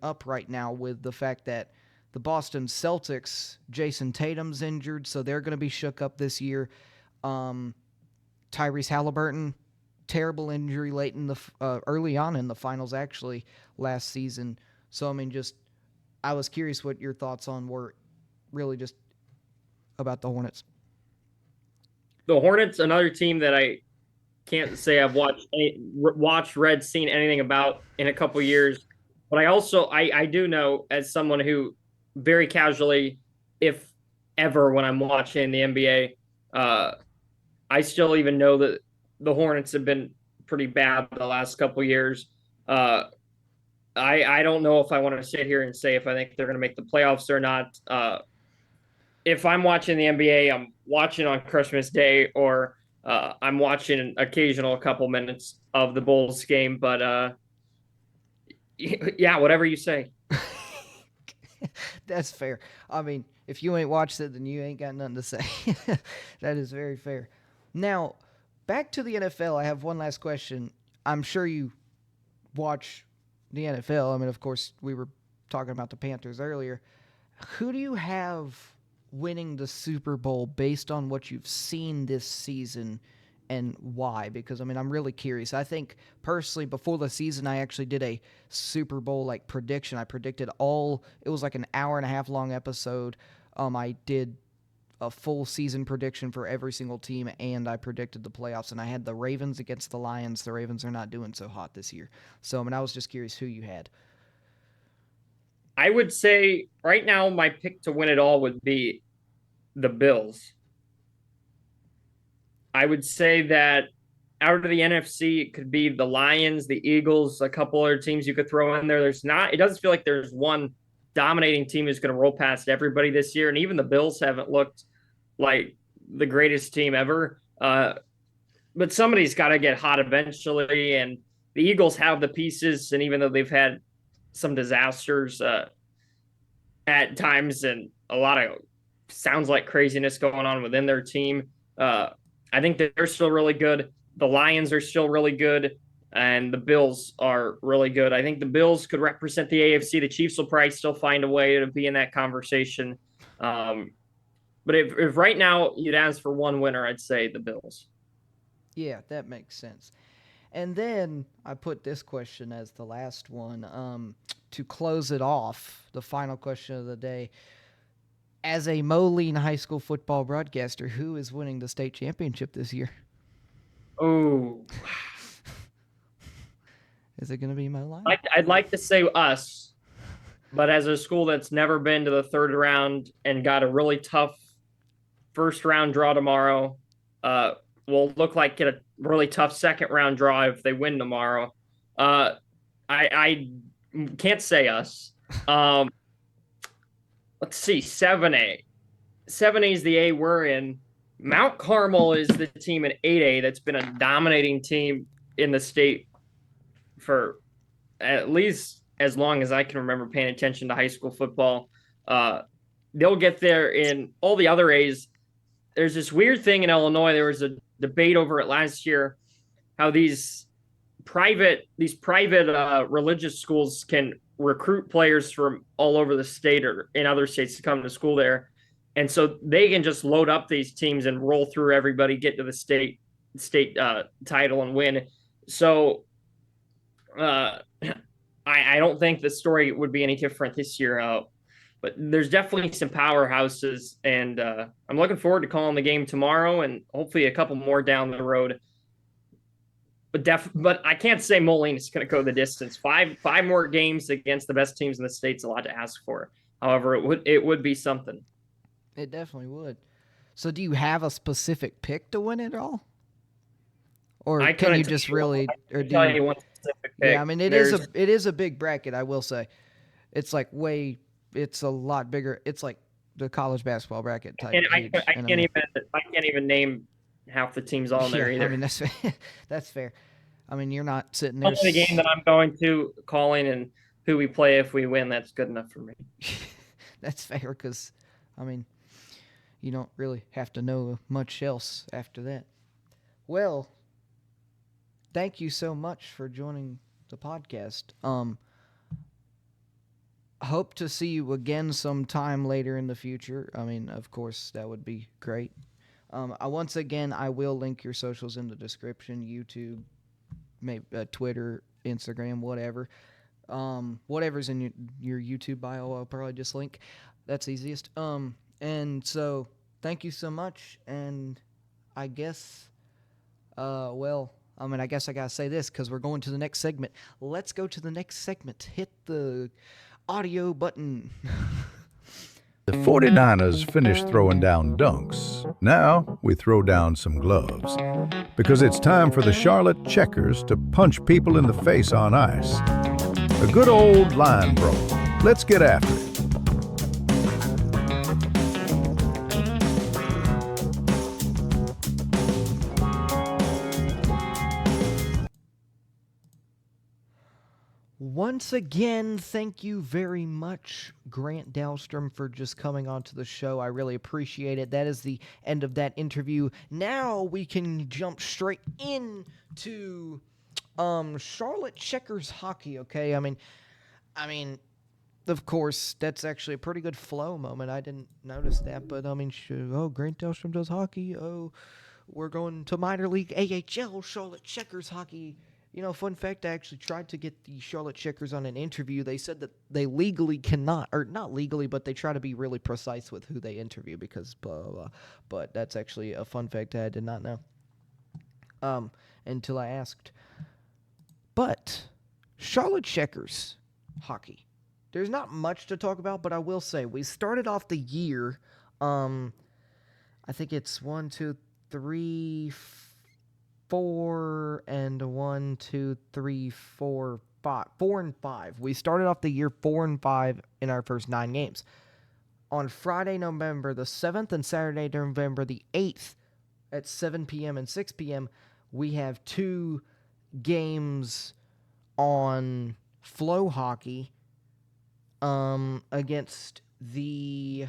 up right now with the fact that the Boston Celtics, Jason Tatum's injured, so they're going to be shook up this year. Tyrese Halliburton, terrible injury late in the early on in the finals, actually, last season. So I mean, I was curious what your thoughts on were, really just about the Hornets. The Hornets, another team that I can't say I've read, seen anything about in a couple years. But I do know, as someone who very casually, if ever, when I'm watching the NBA, I still even know that the Hornets have been pretty bad the last couple years. I don't know if I want to sit here and say if I think they're going to make the playoffs or not. If I'm watching the NBA, I'm watching on Christmas Day, or I'm watching an occasional couple minutes of the Bulls game. But yeah, whatever you say. That's fair. I mean, if you ain't watched it, then you ain't got nothing to say. That is very fair. Now, back to the NFL, I have one last question. I'm sure you watch the NFL. I mean, of course, we were talking about the Panthers earlier. Who do you have winning the Super Bowl based on what you've seen this season, and why? Because, I mean, I'm really curious. I think, personally, before the season, I actually did a Super Bowl, prediction. I predicted it was like an hour and a half long episode. I did a full season prediction for every single team, and I predicted the playoffs, and I had the Ravens against the Lions. The Ravens are not doing so hot this year. So, I mean, I was just curious who you had. I would say right now my pick to win it all would be the Bills. I would say that out of the NFC, it could be the Lions, the Eagles, a couple other teams you could throw in there. It doesn't feel like there's one dominating team who's going to roll past everybody this year. And even the Bills haven't looked like the greatest team ever. But somebody's got to get hot eventually. And the Eagles have the pieces. And even though they've had some disasters at times and a lot of sounds like craziness going on within their team, I think that they're still really good. The Lions are still really good, and the Bills are really good. I think the Bills could represent the AFC. The Chiefs will probably still find a way to be in that conversation. But if right now you'd ask for one winner, I'd say the Bills. Yeah, that makes sense. And then I put this question as the last one to close it off, the final question of the day. As a Moline High School football broadcaster, who is winning the state championship this year? Oh. Is it going to be Moline? I'd like to say us, but as a school that's never been to the third round and got a really tough first round draw tomorrow, will look like get a really tough second round draw if they win tomorrow. I can't say us. Let's see, 7A. 7A is the A we're in. Mount Carmel is the team in 8A that's been a dominating team in the state for at least as long as I can remember paying attention to high school football. They'll get there in all the other A's. There's this weird thing in Illinois. There was a debate over it last year, how these private religious schools can recruit players from all over the state or in other states to come to school there. And so they can just load up these teams and roll through everybody, get to the state title and win. So I don't think the story would be any different this year. But there's definitely some powerhouses, and I'm looking forward to calling the game tomorrow and hopefully a couple more down the road. But I can't say Moline is going to go the distance. Five more games against the best teams in the state's a lot to ask for. However, it would be something. It definitely would. So, do you have a specific pick to win it all, or can you just really? Or do tell you one specific pick. Yeah, I mean it is a big bracket, I will say. It's like it's a lot bigger. It's like the college basketball bracket type And huge. I And can't even name half the teams on there yeah, I either. mean that's fair. I mean, you're not sitting there. Only the game that I'm going to calling and who we play if we win. That's good enough for me. That's fair because, I mean, you don't really have to know much else after that. Well, thank you so much for joining the podcast. Hope to see you again sometime later in the future. I mean, of course, that would be great. Once again, I will link your socials in the description: YouTube, maybe Twitter, Instagram, whatever. Whatever's in your YouTube bio, I'll probably just link. That's easiest. And so thank you so much. And I guess, I guess I gotta say this because we're going to the next segment. Let's go to the next segment. Hit the audio button. The 49ers finished throwing down dunks. Now we throw down some gloves. Because it's time for the Charlotte Checkers to punch people in the face on ice. A good old line brawl. Let's get after it. Once again, thank you very much, Grant Dahlstrom, for just coming onto the show. I really appreciate it. That is the end of that interview. Now we can jump straight into Charlotte Checkers hockey, okay? I mean, of course, that's actually a pretty good flow moment. I didn't notice that, but I mean, Grant Dahlstrom does hockey. Oh, we're going to minor league AHL, Charlotte Checkers hockey. You know, fun fact, I actually tried to get the Charlotte Checkers on an interview. They said that they legally cannot, or not legally, but they try to be really precise with who they interview because blah, blah, blah. But that's actually a fun fact I did not know until I asked. But Charlotte Checkers hockey. There's not much to talk about, but I will say we started off the year. I think it's 1, 2, 3, 4, and 1, 2, 3, 4, 5. 4 and 5. We started off the year 4 and 5 in our first 9 games. On Friday, November the 7th, and Saturday, November the 8th, at 7 p.m. and 6 p.m., we have 2 games on Flow Hockey against the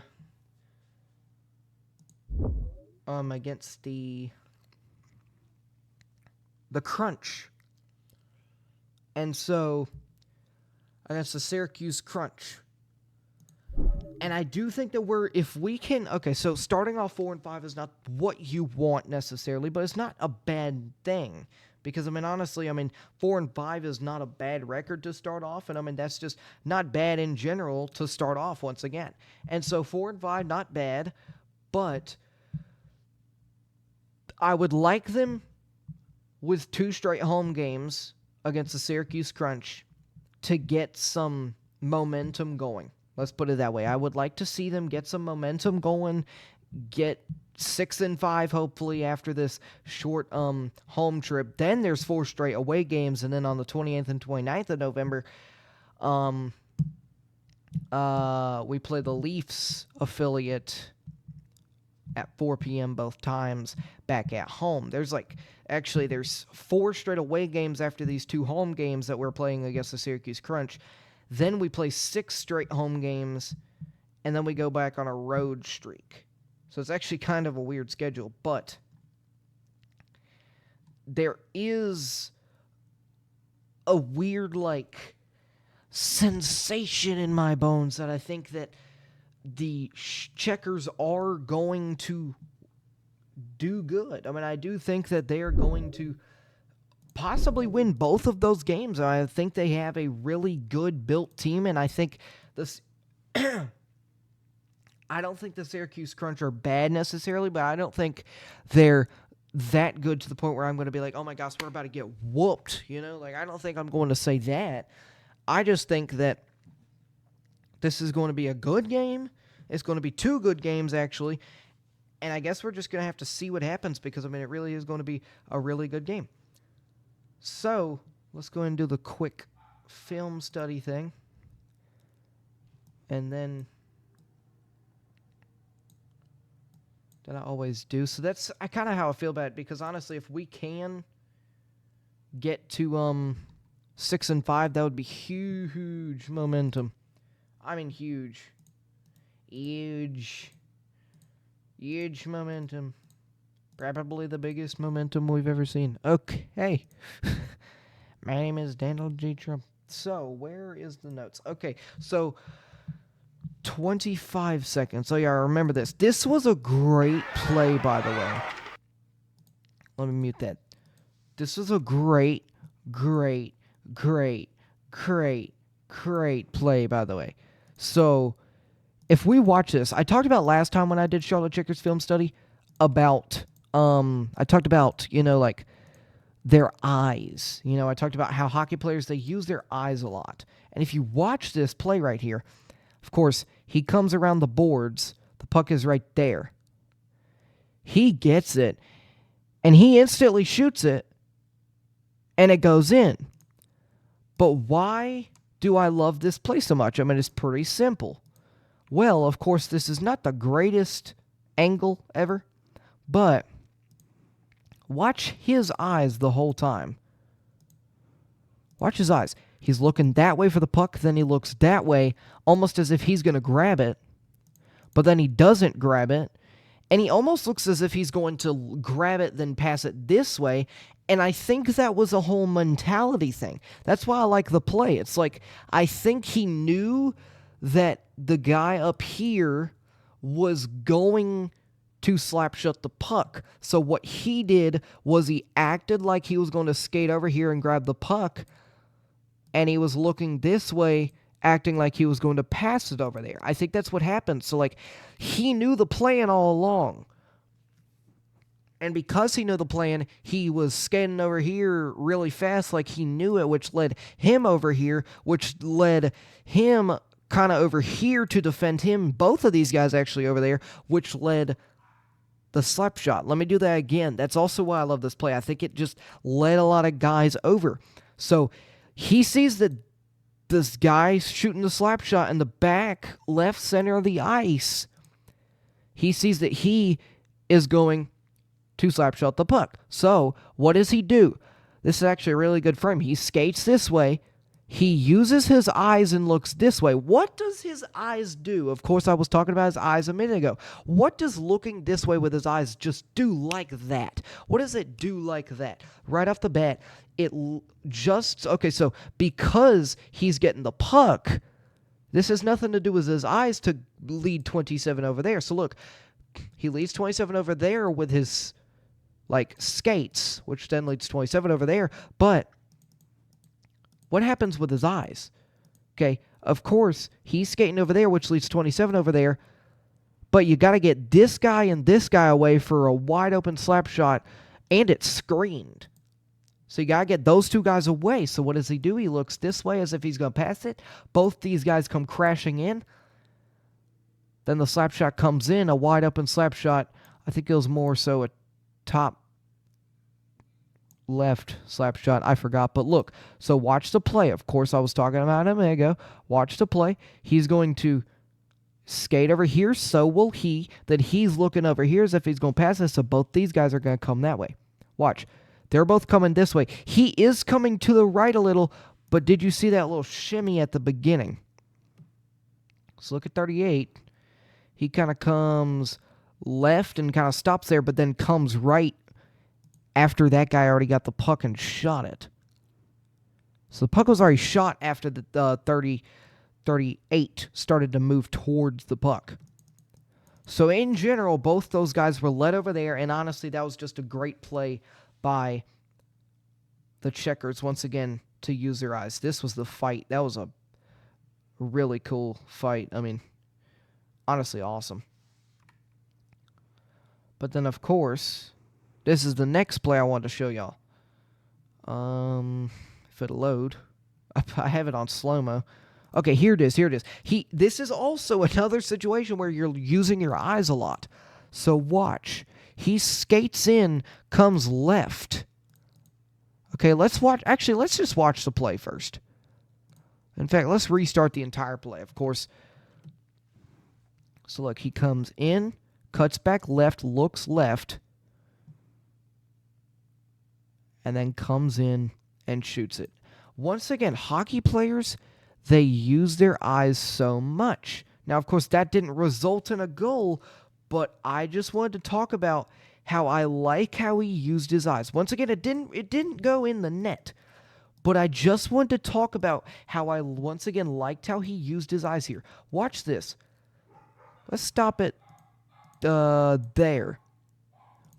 Crunch. And so against the Syracuse Crunch. And I do think that if we can, okay, so starting off 4 and 5 is not what you want necessarily, but it's not a bad thing. Because, I mean, honestly, 4 and 5 is not a bad record to start off. And, that's just not bad in general to start off once again. And so 4 and 5, not bad. But I would like them with 2 straight home games against the Syracuse Crunch to get some momentum going. Let's put it that way. I would like to see them get some momentum going, get 6 and 5 hopefully after this short home trip. Then there's 4 straight away games, and then on the 28th and 29th of November, we play the Leafs affiliate at 4 p.m. both times back at home. There's 4 straight away games after these 2 home games that we're playing against the Syracuse Crunch. Then we play 6 straight home games, and then we go back on a road streak. So it's actually kind of a weird schedule, but there is a weird, sensation in my bones that I think that the Checkers are going to do good. I do think that they are going to possibly win both of those games. I think they have a really good built team, and I think this I don't think the Syracuse Crunch are bad necessarily, but I don't think they're that good to the point where I'm going to be like, oh my gosh, we're about to get whooped. I don't think I'm going to say that. I just think that this is going to be a good game. It's going to be 2 good games, actually. And I guess we're just going to have to see what happens because, it really is going to be a really good game. So, let's go ahead and do the quick film study thing. And then that I always do. So that's kind of how I feel about it, because honestly, if we can get to 6 and 5, that would be huge momentum. I mean huge momentum. Probably the biggest momentum we've ever seen. Okay. My name is Daniel G. Trump. So, where is the notes? Okay, so 25 seconds. So, yeah, remember this. This was a great play, by the way. Let me mute that. This was a great play, by the way. So, if we watch this, I talked about last time when I did Charlotte Checkers film study about, I talked about, like, their eyes. I talked about how hockey players, they use their eyes a lot. And if you watch this play right here, of course, he comes around the boards. The puck is right there. He gets it, and he instantly shoots it, and it goes in. But why do I love this play so much? I mean, it's pretty simple. Well, of course, this is not the greatest angle ever, but watch his eyes the whole time. Watch his eyes. He's looking that way for the puck, then he looks that way, almost as if he's going to grab it, but then he doesn't grab it, and he almost looks as if he's going to grab it, then pass it this way, and I think that was a whole mentality thing. That's why I like the play. It's like, I think he knew that the guy up here was going to slap shut the puck. So what he did was he acted like he was going to skate over here and grab the puck, and he was looking this way, acting like he was going to pass it over there. I think that's what happened. So, like, he knew the plan all along. And because he knew the plan, he was skating over here really fast like he knew it, which led him over here, which led him kind of over here to defend him. Both of these guys actually over there, which led the slap shot. Let me do that again. That's also why I love this play. I think it just led a lot of guys over. So he sees that this guy shooting the slap shot in the back left center of the ice. He sees that he is going to slap shot the puck. So what does he do? This is actually a really good frame. He skates this way. He uses his eyes and looks this way. What does his eyes do? Of course, I was talking about his eyes a minute ago. What does looking this way with his eyes just do like that? What does it do like that? Right off the bat, okay, so because he's getting the puck, this has nothing to do with his eyes to lead 27 over there. So look, he leads 27 over there with his, skates, which then leads 27 over there, but what happens with his eyes? Okay, of course, he's skating over there, which leads 27 over there, but you got to get this guy and this guy away for a wide-open slap shot, and it's screened. So you got to get those two guys away. So what does he do? He looks this way as if he's going to pass it. Both these guys come crashing in. Then the slap shot comes in, a wide-open slap shot. I think it was more so a top left slap shot. I forgot. But look, so watch the play. Of course, I was talking about him a minute ago. Watch the play. He's going to skate over here. So will he. Then he's looking over here as if he's going to pass this. So both these guys are going to come that way. Watch. They're both coming this way. He is coming to the right a little, but did you see that little shimmy at the beginning? So look at 38. He kind of comes left and kind of stops there, but then comes right after that guy already got the puck and shot it. So the puck was already shot after the 38 started to move towards the puck. So in general, both those guys were led over there, and honestly, that was just a great play by the Checkers, once again, to use their eyes. This was the fight. That was a really cool fight. I mean, honestly, awesome. But then, of course, this is the next play I wanted to show y'all. If it'll load. I have it on slow-mo. Okay, here it is. This is also another situation where you're using your eyes a lot. So watch. He skates in, comes left. Okay, let's watch. Actually, let's just watch the play first. In fact, let's restart the entire play. Of course, So look, he comes in, cuts back left, looks left, and then comes in and shoots it. Once again, hockey players, they use their eyes so much. Now, of course, that didn't result in a goal, but I just wanted to talk about how I like how he used his eyes. Once again, it didn't go in the net, but I just wanted to talk about how I once again liked how he used his eyes here. Watch this. Let's stop it there.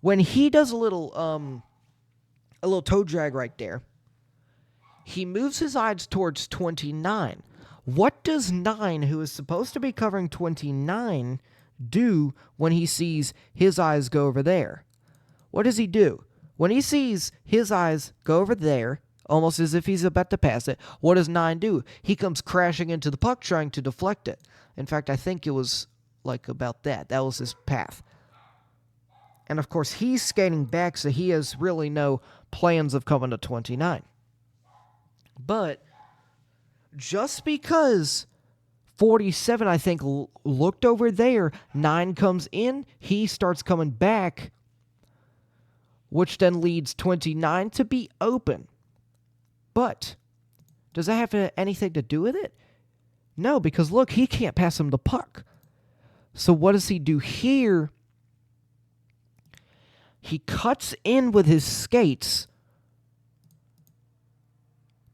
When he does a little toe drag right there, he moves his eyes towards 29. What does 9, who is supposed to be covering 29, do when he sees his eyes go over there? What does he do? When he sees his eyes go over there, almost as if he's about to pass it, what does 9 do? He comes crashing into the puck trying to deflect it. In fact, I think it was like about that. That was his path. And of course, he's skating back, so he has really no plans of coming to 29. But just because 47, I think, looked over there, 9 comes in, he starts coming back, which then leads 29 to be open. But does that have anything to do with it? No, because look, he can't pass him the puck. So what does he do here? He cuts in with his skates,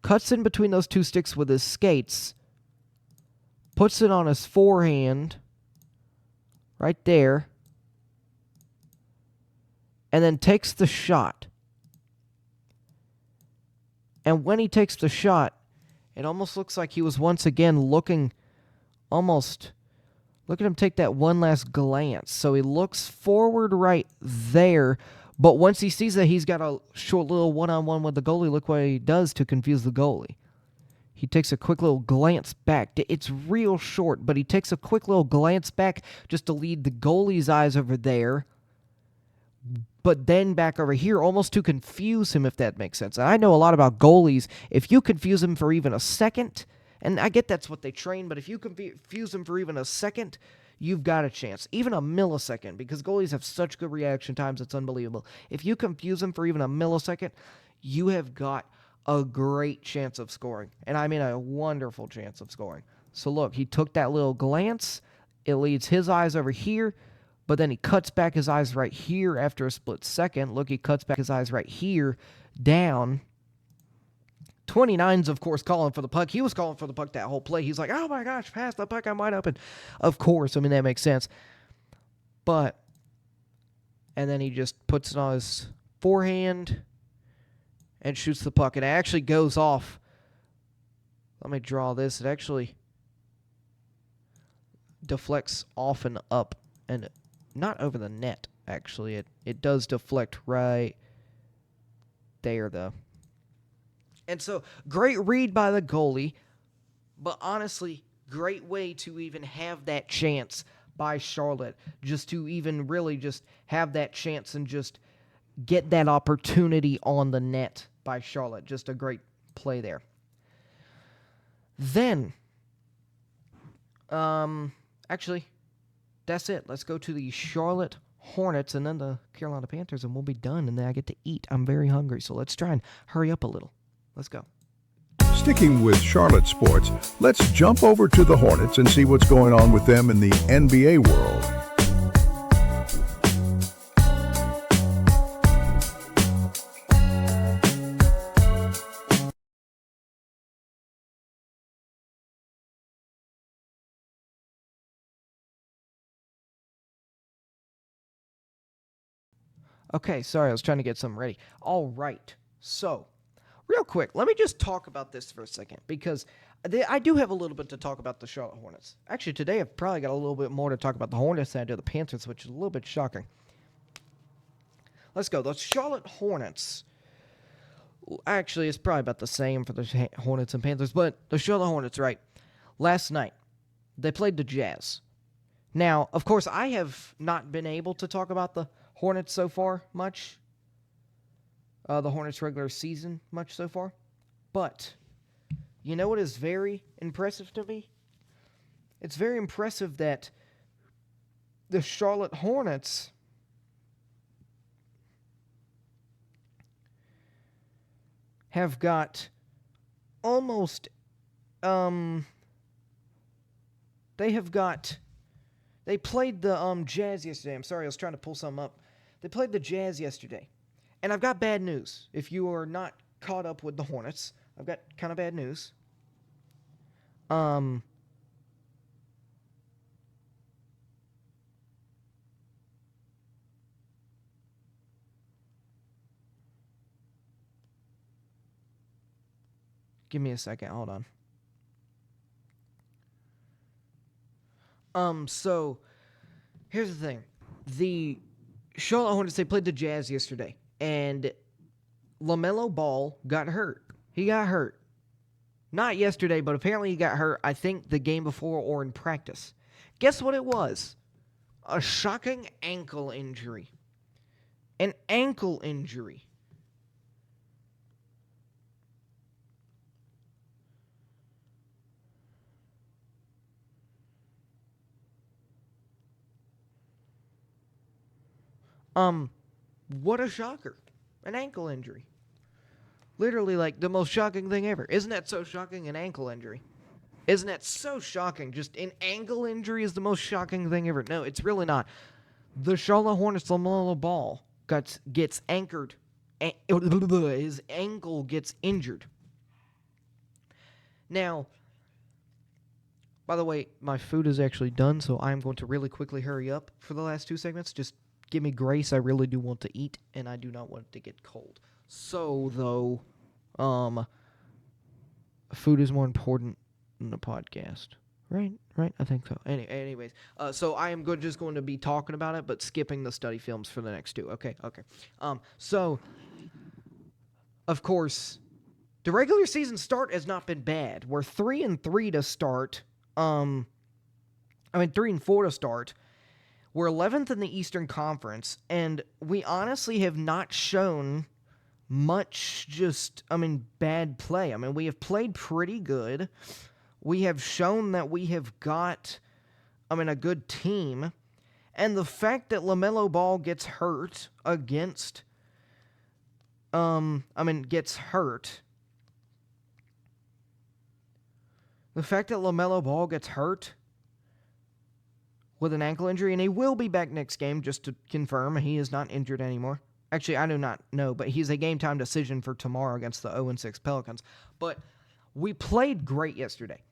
cuts in between those two sticks with his skates, puts it on his forehand, right there, and then takes the shot. And when he takes the shot, it almost looks like he was once again looking almost... Look at him take that one last glance. So he looks forward right there, but once he sees that he's got a short little one-on-one with the goalie, look what he does to confuse the goalie. He takes a quick little glance back. It's real short, but he takes a quick little glance back just to lead the goalie's eyes over there, but then back over here almost to confuse him, if that makes sense. And I know a lot about goalies. If you confuse him for even a second... And I get that's what they train, but if you confuse them for even a second, you've got a chance. Even a millisecond, because goalies have such good reaction times, it's unbelievable. If you confuse them for even a millisecond, you have got a great chance of scoring. And I mean a wonderful chance of scoring. So look, he took that little glance. It leads his eyes over here, but then he cuts back his eyes right here after a split second. Look, he cuts back his eyes right here, down. 29's, of course, calling for the puck. He was calling for the puck that whole play. He's like, oh my gosh, pass the puck, I'm wide open. Of course, I mean, that makes sense. But, and then he just puts it on his forehand and shoots the puck. And it actually goes off. Let me draw this. It actually deflects off and up. And not over the net, actually. It does deflect right there, though. And so, great read by the goalie, but honestly, great way to even have that chance by Charlotte, just to even really just have that chance and just get that opportunity on the net by Charlotte. Just a great play there. Then, actually, that's it. Let's go to the Charlotte Hornets and then the Carolina Panthers, and we'll be done, and then I get to eat. I'm very hungry, so let's try and hurry up a little. Let's go. Sticking with Charlotte sports, let's jump over to the Hornets and see what's going on with them in the NBA world. Okay, sorry, I was trying to get something ready. All right, so... Real quick, let me just talk about this for a second, because I do have a little bit to talk about the Charlotte Hornets. Actually, today I've probably got a little bit more to talk about the Hornets than I do the Panthers, which is a little bit shocking. Let's go. The Charlotte Hornets. Actually, it's probably about the same for the Hornets and Panthers, but the Charlotte Hornets, right? Last night, they played the Jazz. Now, of course, I have not been able to talk about the Hornets so far much. The Hornets regular season much so far. But, you know what is very impressive to me? It's very impressive that the Charlotte Hornets have got almost they played the Jazz yesterday. I'm sorry, I was trying to pull something up. They played the Jazz yesterday. And I've got bad news. If you are not caught up with the Hornets, I've got kind of bad news. Give me a second. Hold on. So here's the thing. The Charlotte Hornets, they played the Jazz yesterday, and LaMelo Ball got hurt. He got hurt. Not yesterday, but apparently he got hurt, I think, the game before or in practice. Guess what it was? A shocking ankle injury. An ankle injury. What a shocker. An ankle injury. Literally, like, the most shocking thing ever. Isn't that so shocking? An ankle injury. Isn't that so shocking? Just an ankle injury is the most shocking thing ever. No, it's really not. The Charlotte Hornets, LaMelo Ball gets anchored. His ankle gets injured. Now, by the way, my food is actually done, so I'm going to really quickly hurry up for the last 2 segments. Just give me grace. I really do want to eat, and I do not want it to get cold. So, though, food is more important than the podcast. Right? I think so. Anyways, so I am just going to be talking about it, but skipping the study films for the next 2. Okay. So, of course, the regular season start has not been bad. We're 3-3 to start. 3-4 to start. We're 11th in the Eastern Conference, and we honestly have not shown much bad play. We have played pretty good. We have shown that we have got, a good team. And the fact that LaMelo Ball gets hurt against, gets hurt. The fact that LaMelo Ball gets hurt with an ankle injury, and he will be back next game, just to confirm, he is not injured anymore. Actually, I do not know, but he's a game-time decision for tomorrow against the 0-6 Pelicans. But we played great yesterday.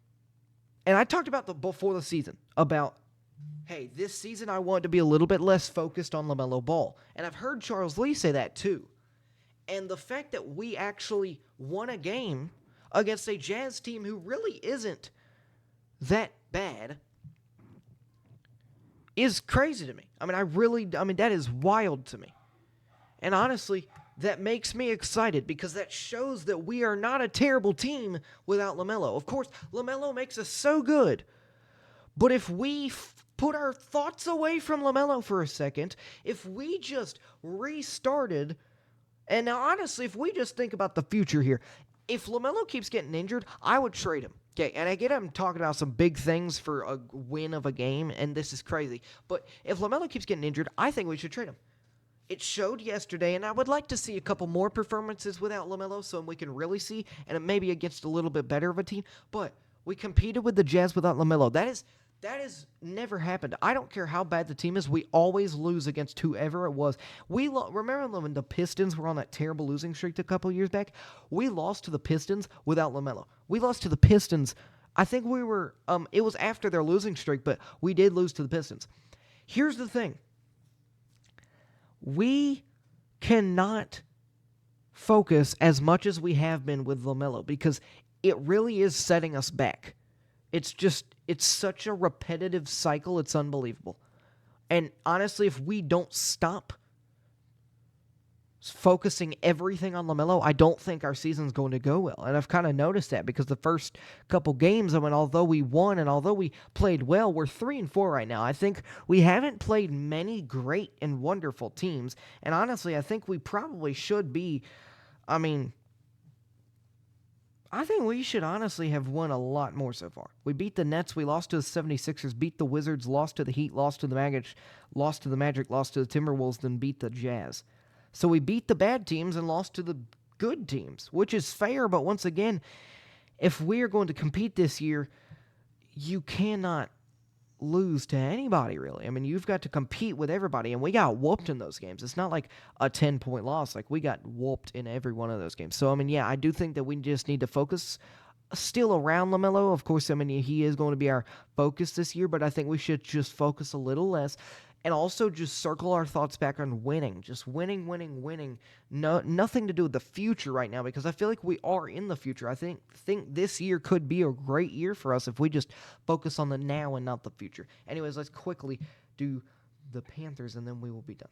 And I talked about before the season about, hey, this season I want to be a little bit less focused on LaMelo Ball. And I've heard Charles Lee say that too. And the fact that we actually won a game against a Jazz team who really isn't that bad is crazy to me. That is wild to me. And honestly, that makes me excited because that shows that we are not a terrible team without LaMelo. Of course, LaMelo makes us so good. But if we put our thoughts away from LaMelo for a second, if we just restarted, and now honestly, if we just think about the future here, if LaMelo keeps getting injured, I would trade him. Okay, and again, I'm talking about some big things for a win of a game, and this is crazy. But if LaMelo keeps getting injured, I think we should trade him. It showed yesterday, and I would like to see a couple more performances without LaMelo so we can really see, and maybe against a little bit better of a team. But we competed with the Jazz without LaMelo. That has never happened. I don't care how bad the team is. We always lose against whoever it was. Remember when the Pistons were on that terrible losing streak a couple years back? We lost to the Pistons without LaMelo. We lost to the Pistons. I think it was after their losing streak, but we did lose to the Pistons. Here's the thing. We cannot focus as much as we have been with LaMelo because it really is setting us back. It's such a repetitive cycle, it's unbelievable. And honestly, if we don't stop focusing everything on LaMelo, I don't think our season's going to go well. And I've kind of noticed that because the first couple games, although we won and although we played well, we're 3-4 right now. I think we haven't played many great and wonderful teams. And honestly, I think we probably should be, I think we should honestly have won a lot more so far. We beat the Nets, we lost to the 76ers, beat the Wizards, lost to the Heat, lost to the Magic, lost to the Timberwolves, then beat the Jazz. So we beat the bad teams and lost to the good teams, which is fair, but once again, if we are going to compete this year, you cannot lose to anybody, really. I mean, you've got to compete with everybody, and we got whooped in those games. It's not like a 10-point loss. Like, we got whooped in every one of those games. So, I mean, yeah, I do think that we just need to focus still around LaMelo. Of course, I mean, he is going to be our focus this year, but I think we should just focus a little less and also just circle our thoughts back on winning. Just winning. No, nothing to do with the future right now, because I feel like we are in the future. I think this year could be a great year for us if we just focus on the now and not the future. Anyways, let's quickly do the Panthers, and then we will be done.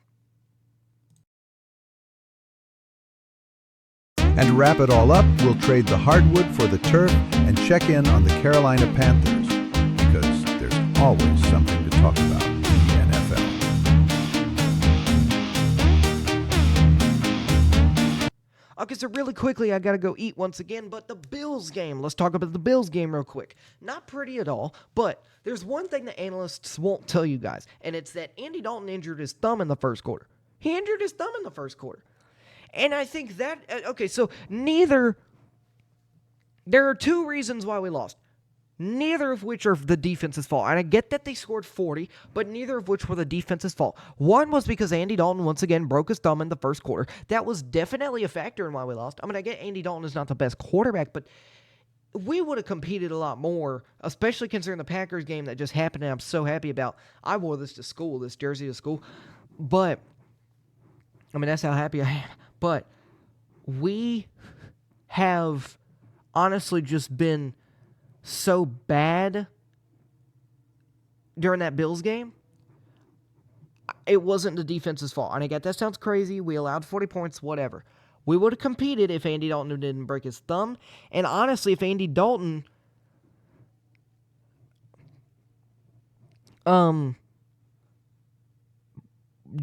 And to wrap it all up, we'll trade the hardwood for the turf and check in on the Carolina Panthers, because there's always something to talk about in the NFL. Okay, so really quickly, I got to go eat once again, but the Bills game. Let's talk about the Bills game real quick. Not pretty at all, but there's one thing that analysts won't tell you guys, and it's that Andy Dalton injured his thumb in the first quarter. He injured his thumb in the first quarter. And I think that, so there are two reasons why we lost. Neither of which are the defense's fault. And I get that they scored 40, but neither of which were the defense's fault. One was because Andy Dalton once again broke his thumb in the first quarter. That was definitely a factor in why we lost. I mean, I get Andy Dalton is not the best quarterback, but we would have competed a lot more, especially considering the Packers game that just happened and I'm so happy about. I wore this jersey to school. But, I mean, that's how happy I am. But we have honestly just been so bad during that Bills game. It wasn't the defense's fault. And I get that sounds crazy. We allowed 40 points, whatever. We would have competed if Andy Dalton didn't break his thumb. And honestly, if Andy Dalton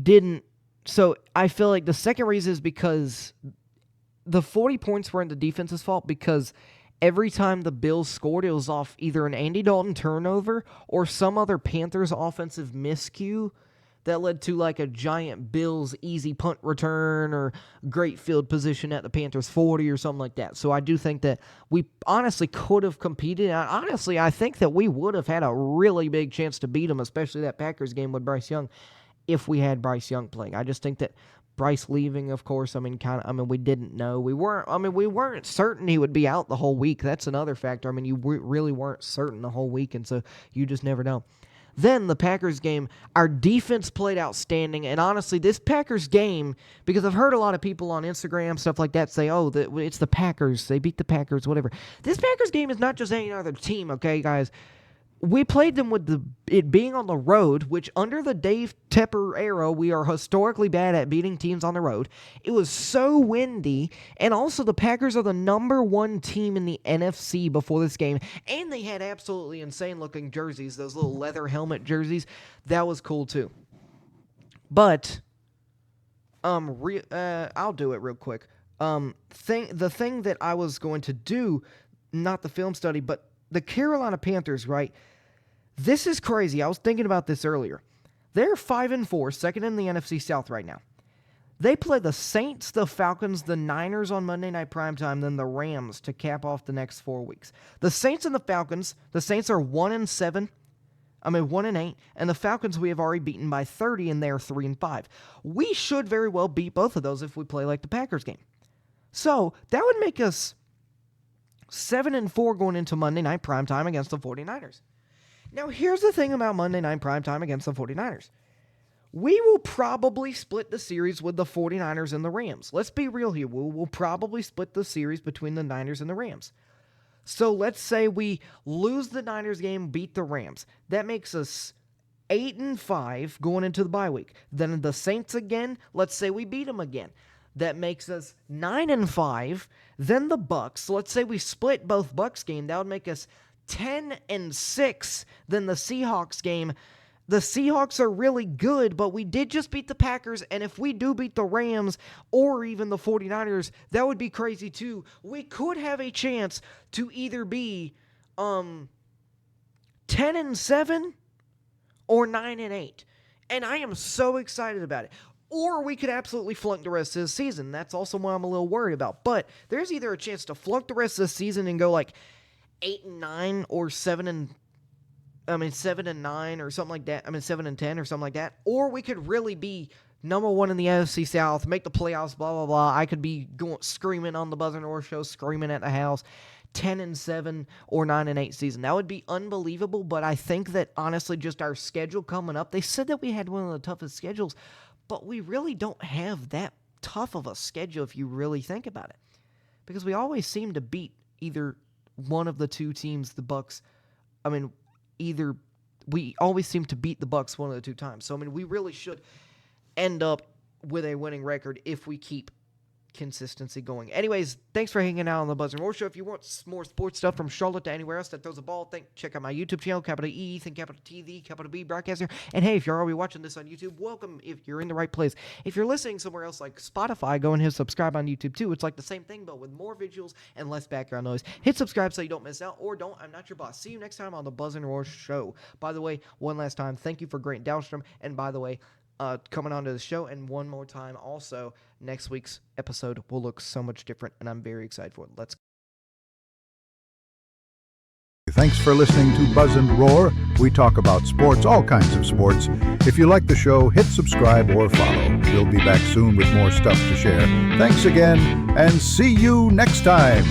didn't. So I feel like the second reason is because the 40 points weren't the defense's fault, because every time the Bills scored, it was off either an Andy Dalton turnover or some other Panthers offensive miscue that led to like a giant Bills easy punt return or great field position at the Panthers 40 or something like that. So I do think that we honestly could have competed. And honestly, I think that we would have had a really big chance to beat them, especially that Packers game with Bryce Young, if we had Bryce Young playing. I just think that Bryce leaving, of course, we didn't know. We weren't certain he would be out the whole week. That's another factor. I mean, you really weren't certain the whole week, and so you just never know. Then the Packers game, our defense played outstanding, and honestly, this Packers game, because I've heard a lot of people on Instagram, stuff like that, say, oh, it's the Packers, they beat the Packers, whatever. This Packers game is not just any other team, okay, guys? We played them with it being on the road, which under the Dave Tepper era, we are historically bad at beating teams on the road. It was so windy, and also the Packers are the number one team in the NFC before this game, and they had absolutely insane-looking jerseys, those little leather helmet jerseys. That was cool, too. But, I'll do it real quick. The thing that I was going to do, not the film study, but the Carolina Panthers, right? This is crazy. I was thinking about this earlier. They're 5-4, second in the NFC South right now. They play the Saints, the Falcons, the Niners on Monday Night Primetime, then the Rams to cap off the next 4 weeks. The Saints and the Falcons, the Saints are 1-8, and the Falcons we have already beaten by 30, and they're 3-5. We should very well beat both of those if we play like the Packers game. So that would make us 7-4 going into Monday Night Primetime against the 49ers. Now, here's the thing about Monday Night Primetime against the 49ers. We will probably split the series with the 49ers and the Rams. Let's be real here. We'll probably split the series between the Niners and the Rams. So let's say we lose the Niners game, beat the Rams. That makes us 8-5 going into the bye week. Then the Saints again, let's say we beat them again. That makes us 9-5. Then the Bucks. Let's say we split both Bucks game. That would make us 10-6. Then the Seahawks game. the Seahawks are really good, but we did just beat the Packers, and if we do beat the Rams or even the 49ers, that would be crazy too. We could have a chance to either be 10-7 or 9-8. And I am so excited about it. Or we could absolutely flunk the rest of the season. That's also what I'm a little worried about. But there's either a chance to flunk the rest of the season and go like 8-9 or 7-9 or something like that. 7-10 or something like that. Or we could really be number one in the NFC South, make the playoffs, blah, blah, blah. I could be going screaming on the Buzz and Roar show, screaming at the house. 10-7 or 9-8 season. That would be unbelievable, but I think that honestly just our schedule coming up, they said that we had one of the toughest schedules, but we really don't have that tough of a schedule if you really think about it. Because we always seem to beat either one of the two teams, the Bucks. We always seem to beat the Bucks one of the two times. So we really should end up with a winning record if we keep consistency going. Anyways, thanks for hanging out on the Buzz and Roar Show. If you want more sports stuff from Charlotte to anywhere else that throws a ball, check out my YouTube channel, capital E, Ethan, capital T, the capital B broadcaster. And hey, if you're already watching this on YouTube, welcome. If you're in the right place. If you're listening somewhere else like Spotify, go and hit subscribe on YouTube too. It's like the same thing, but with more visuals and less background noise. Hit subscribe so you don't miss out, or don't. I'm not your boss. See you next time on the Buzz and Roar Show. By the way, one last time, thank you for great Dahlstrom. And by the way, coming onto the show, and one more time also, next week's episode will look so much different, and I'm very excited for it. Let's go. Thanks for listening to Buzz and Roar. We talk about sports, all kinds of sports. If you like the show, hit subscribe or follow. We'll be back soon with more stuff to share. Thanks again, and see you next time.